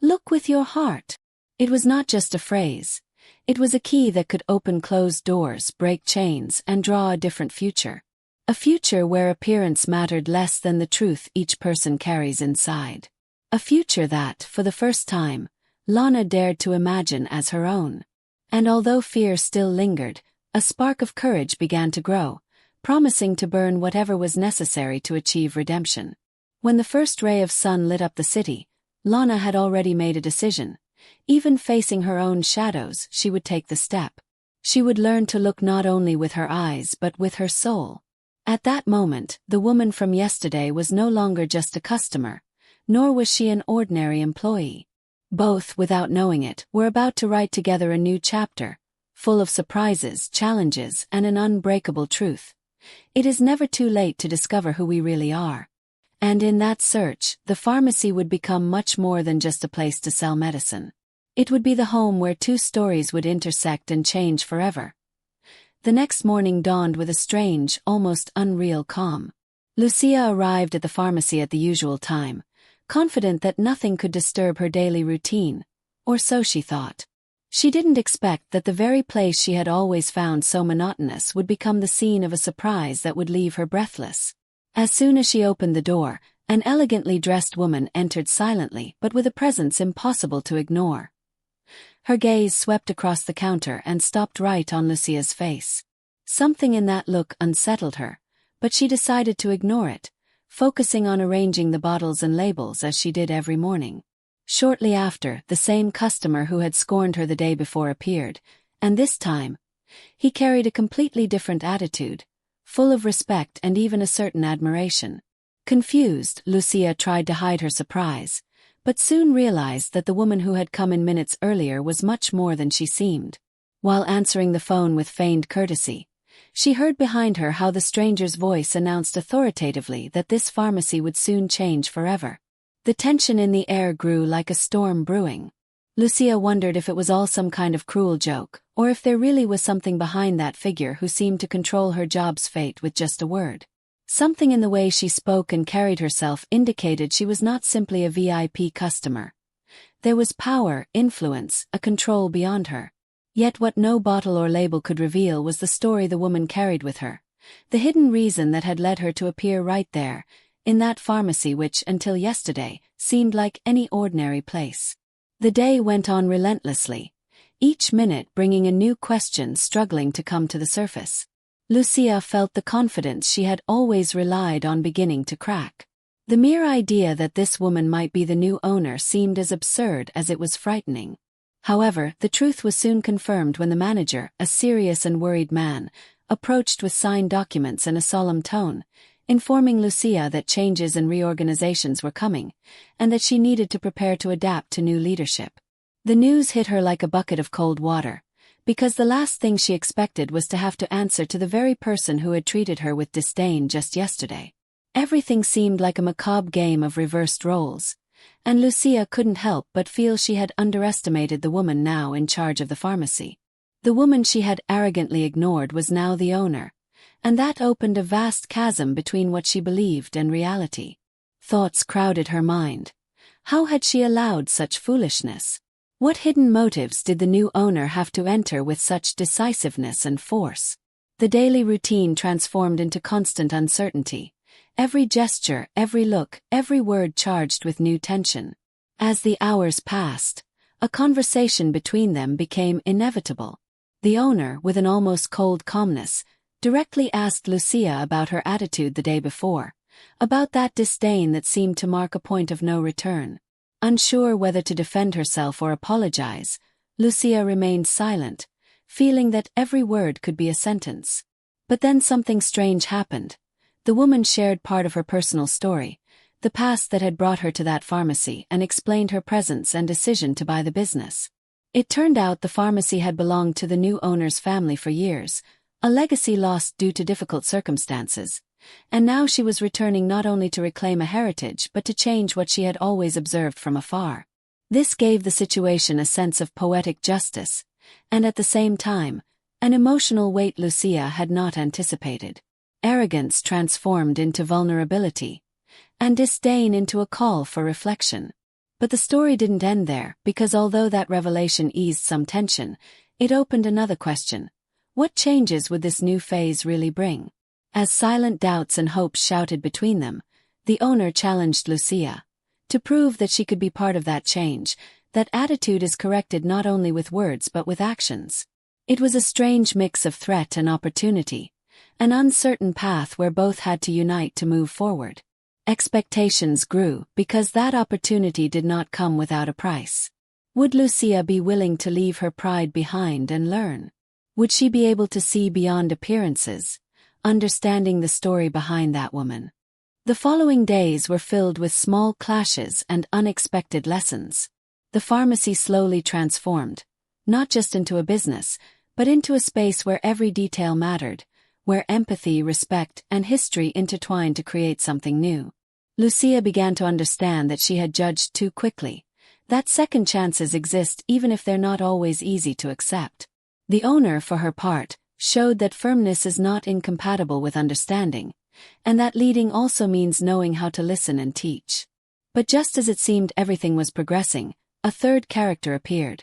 Look with your heart. It was not just a phrase. It was a key that could open closed doors, break chains, and draw a different future. A future where appearance mattered less than the truth each person carries inside. A future that, for the first time, Lana dared to imagine as her own. And although fear still lingered, a spark of courage began to grow, promising to burn whatever was necessary to achieve redemption. When the first ray of sun lit up the city, Lana had already made a decision. Even facing her own shadows, she would take the step. She would learn to look not only with her eyes but with her soul. At that moment, the woman from yesterday was no longer just a customer, nor was she an ordinary employee. Both, without knowing it, were about to write together a new chapter, full of surprises, challenges, and an unbreakable truth. It is never too late to discover who we really are. And in that search, the pharmacy would become much more than just a place to sell medicine. It would be the home where two stories would intersect and change forever. The next morning dawned with a strange, almost unreal calm. Lucia arrived at the pharmacy at the usual time, confident that nothing could disturb her daily routine, or so she thought. She didn't expect that the very place she had always found so monotonous would become the scene of a surprise that would leave her breathless. As soon as she opened the door, an elegantly dressed woman entered silently but with a presence impossible to ignore. Her gaze swept across the counter and stopped right on Lucia's face. Something in that look unsettled her, but she decided to ignore it, focusing on arranging the bottles and labels as she did every morning. Shortly after, the same customer who had scorned her the day before appeared, and this time, he carried a completely different attitude, full of respect and even a certain admiration. Confused, Lucia tried to hide her surprise, but soon realized that the woman who had come in minutes earlier was much more than she seemed. While answering the phone with feigned courtesy, she heard behind her how the stranger's voice announced authoritatively that this pharmacy would soon change forever. The tension in the air grew like a storm brewing. Lucia wondered if it was all some kind of cruel joke, or if there really was something behind that figure who seemed to control her job's fate with just a word. Something in the way she spoke and carried herself indicated she was not simply a VIP customer. There was power, influence, a control beyond her. Yet what no bottle or label could reveal was the story the woman carried with her, the hidden reason that had led her to appear right there, in that pharmacy which, until yesterday, seemed like any ordinary place. The day went on relentlessly, each minute bringing a new question struggling to come to the surface. Lucia felt the confidence she had always relied on beginning to crack. The mere idea that this woman might be the new owner seemed as absurd as it was frightening. However, the truth was soon confirmed when the manager, a serious and worried man, approached with signed documents and a solemn tone, informing Lucia that changes and reorganizations were coming, and that she needed to prepare to adapt to new leadership. The news hit her like a bucket of cold water, because the last thing she expected was to have to answer to the very person who had treated her with disdain just yesterday. Everything seemed like a macabre game of reversed roles, and Lucia couldn't help but feel she had underestimated the woman now in charge of the pharmacy. The woman she had arrogantly ignored was now the owner, and that opened a vast chasm between what she believed and reality. Thoughts crowded her mind. How had she allowed such foolishness? What hidden motives did the new owner have to enter with such decisiveness and force? The daily routine transformed into constant uncertainty. Every gesture, every look, every word charged with new tension. As the hours passed, a conversation between them became inevitable. The owner, with an almost cold calmness, directly asked Lucia about her attitude the day before, about that disdain that seemed to mark a point of no return. Unsure whether to defend herself or apologize, Lucia remained silent, feeling that every word could be a sentence. But then something strange happened. The woman shared part of her personal story, the past that had brought her to that pharmacy, and explained her presence and decision to buy the business. It turned out the pharmacy had belonged to the new owner's family for years, a legacy lost due to difficult circumstances, and now she was returning not only to reclaim a heritage but to change what she had always observed from afar. This gave the situation a sense of poetic justice, and at the same time, an emotional weight Lucia had not anticipated. Arrogance transformed into vulnerability, and disdain into a call for reflection. But the story didn't end there, because although that revelation eased some tension, it opened another question. What changes would this new phase really bring? As silent doubts and hopes shouted between them, the owner challenged Lucia to prove that she could be part of that change, that attitude is corrected not only with words but with actions. It was a strange mix of threat and opportunity, an uncertain path where both had to unite to move forward. Expectations grew because that opportunity did not come without a price. Would Lucia be willing to leave her pride behind and learn? Would she be able to see beyond appearances, understanding the story behind that woman? The following days were filled with small clashes and unexpected lessons. The pharmacy slowly transformed, not just into a business, but into a space where every detail mattered, where empathy, respect, and history intertwined to create something new. Lucia began to understand that she had judged too quickly, that second chances exist even if they're not always easy to accept. The owner, for her part, showed that firmness is not incompatible with understanding, and that leading also means knowing how to listen and teach. But just as it seemed everything was progressing, a third character appeared.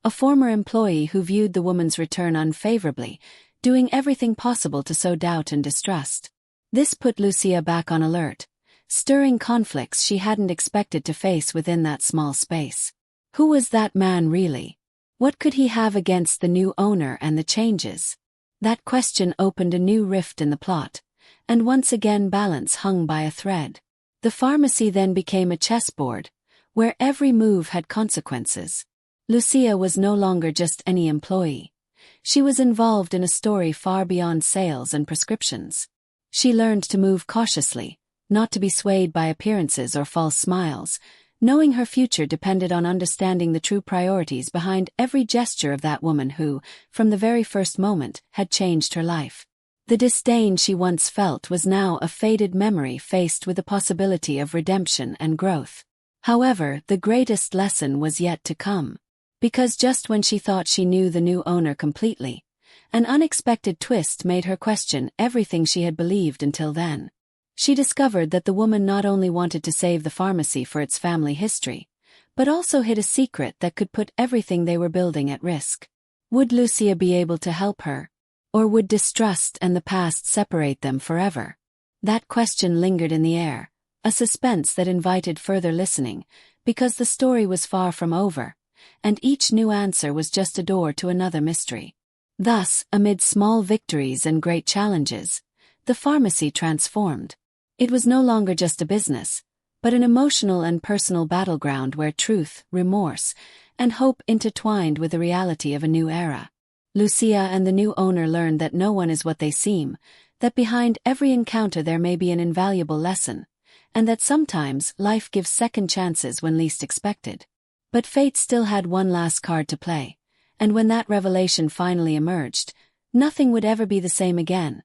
A former employee who viewed the woman's return unfavorably, doing everything possible to sow doubt and distrust. This put Lucia back on alert, stirring conflicts she hadn't expected to face within that small space. Who was that man really? What could he have against the new owner and the changes? That question opened a new rift in the plot, and once again balance hung by a thread. The pharmacy then became a chessboard, where every move had consequences. Lucia was no longer just any employee. She was involved in a story far beyond sales and prescriptions. She learned to move cautiously, not to be swayed by appearances or false smiles, knowing her future depended on understanding the true priorities behind every gesture of that woman who, from the very first moment, had changed her life. The disdain she once felt was now a faded memory faced with the possibility of redemption and growth. However, the greatest lesson was yet to come. Because just when she thought she knew the new owner completely, an unexpected twist made her question everything she had believed until then. She discovered that the woman not only wanted to save the pharmacy for its family history, but also hid a secret that could put everything they were building at risk. Would Lucia be able to help her? Or would distrust and the past separate them forever? That question lingered in the air, a suspense that invited further listening, because the story was far from over, and each new answer was just a door to another mystery. Thus, amid small victories and great challenges, the pharmacy transformed. It was no longer just a business, but an emotional and personal battleground where truth, remorse, and hope intertwined with the reality of a new era. Lucia and the new owner learned that no one is what they seem, that behind every encounter there may be an invaluable lesson, and that sometimes life gives second chances when least expected. But fate still had one last card to play, and when that revelation finally emerged, nothing would ever be the same again.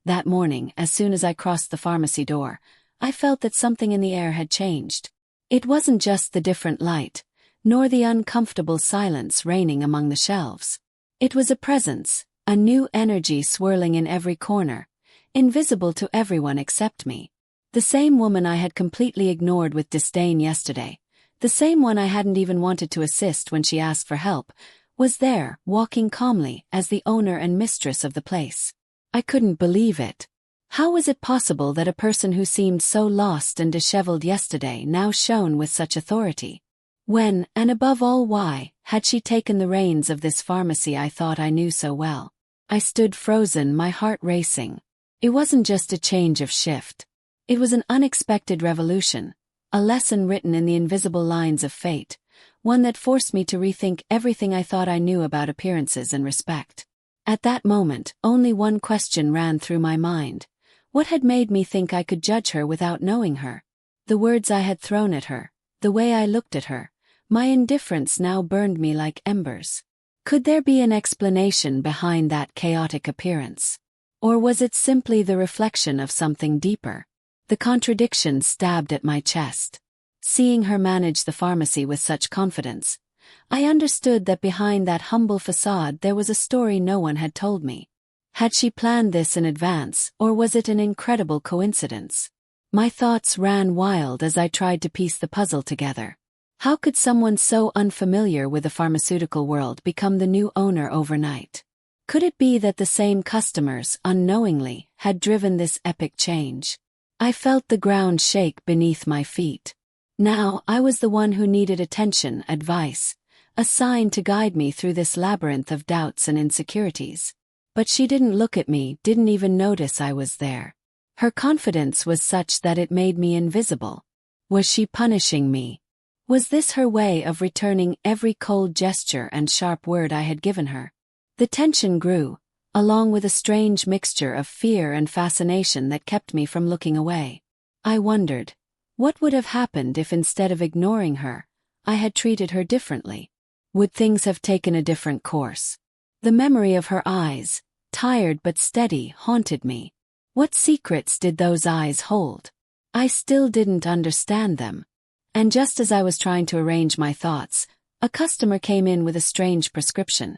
That morning, as soon as I crossed the pharmacy door, I felt that something in the air had changed. It wasn't just the different light, nor the uncomfortable silence reigning among the shelves. It was a presence, a new energy swirling in every corner, invisible to everyone except me. The same woman I had completely ignored with disdain yesterday, the same one I hadn't even wanted to assist when she asked for help, was there, walking calmly as the owner and mistress of the place. I couldn't believe it. How was it possible that a person who seemed so lost and disheveled yesterday now shone with such authority? When, and above all why, had she taken the reins of this pharmacy I thought I knew so well? I stood frozen, my heart racing. It wasn't just a change of shift. It was an unexpected revolution, a lesson written in the invisible lines of fate, one that forced me to rethink everything I thought I knew about appearances and respect. At that moment, only one question ran through my mind. What had made me think I could judge her without knowing her? The words I had thrown at her, the way I looked at her, my indifference now burned me like embers. Could there be an explanation behind that chaotic appearance? Or was it simply the reflection of something deeper? The contradiction stabbed at my chest. Seeing her manage the pharmacy with such confidence, I understood that behind that humble facade there was a story no one had told me. Had she planned this in advance, or was it an incredible coincidence? My thoughts ran wild as I tried to piece the puzzle together. How could someone so unfamiliar with the pharmaceutical world become the new owner overnight? Could it be that the same customers, unknowingly, had driven this epic change? I felt the ground shake beneath my feet. Now, I was the one who needed attention, advice, a sign to guide me through this labyrinth of doubts and insecurities. But she didn't look at me, didn't even notice I was there. Her confidence was such that it made me invisible. Was she punishing me? Was this her way of returning every cold gesture and sharp word I had given her? The tension grew, along with a strange mixture of fear and fascination that kept me from looking away. I wondered, what would have happened if instead of ignoring her, I had treated her differently? Would things have taken a different course? The memory of her eyes, tired but steady, haunted me. What secrets did those eyes hold? I still didn't understand them. And just as I was trying to arrange my thoughts, a customer came in with a strange prescription,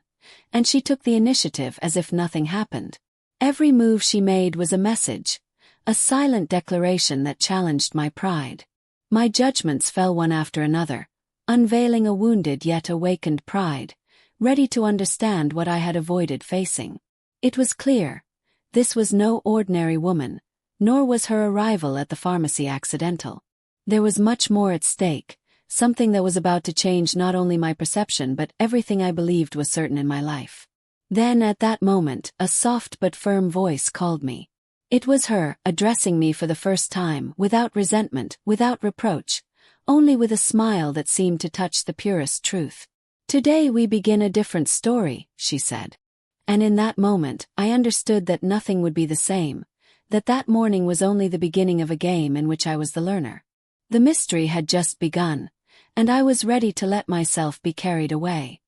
and she took the initiative as if nothing happened. Every move she made was a message, a silent declaration that challenged my pride. My judgments fell one after another, unveiling a wounded yet awakened pride, ready to understand what I had avoided facing. It was clear. This was no ordinary woman, nor was her arrival at the pharmacy accidental. There was much more at stake, something that was about to change not only my perception but everything I believed was certain in my life. Then at that moment, a soft but firm voice called me. It was her, addressing me for the first time, without resentment, without reproach, only with a smile that seemed to touch the purest truth. "Today we begin a different story," she said. And in that moment, I understood that nothing would be the same, that morning was only the beginning of a game in which I was the learner. The mystery had just begun, and I was ready to let myself be carried away.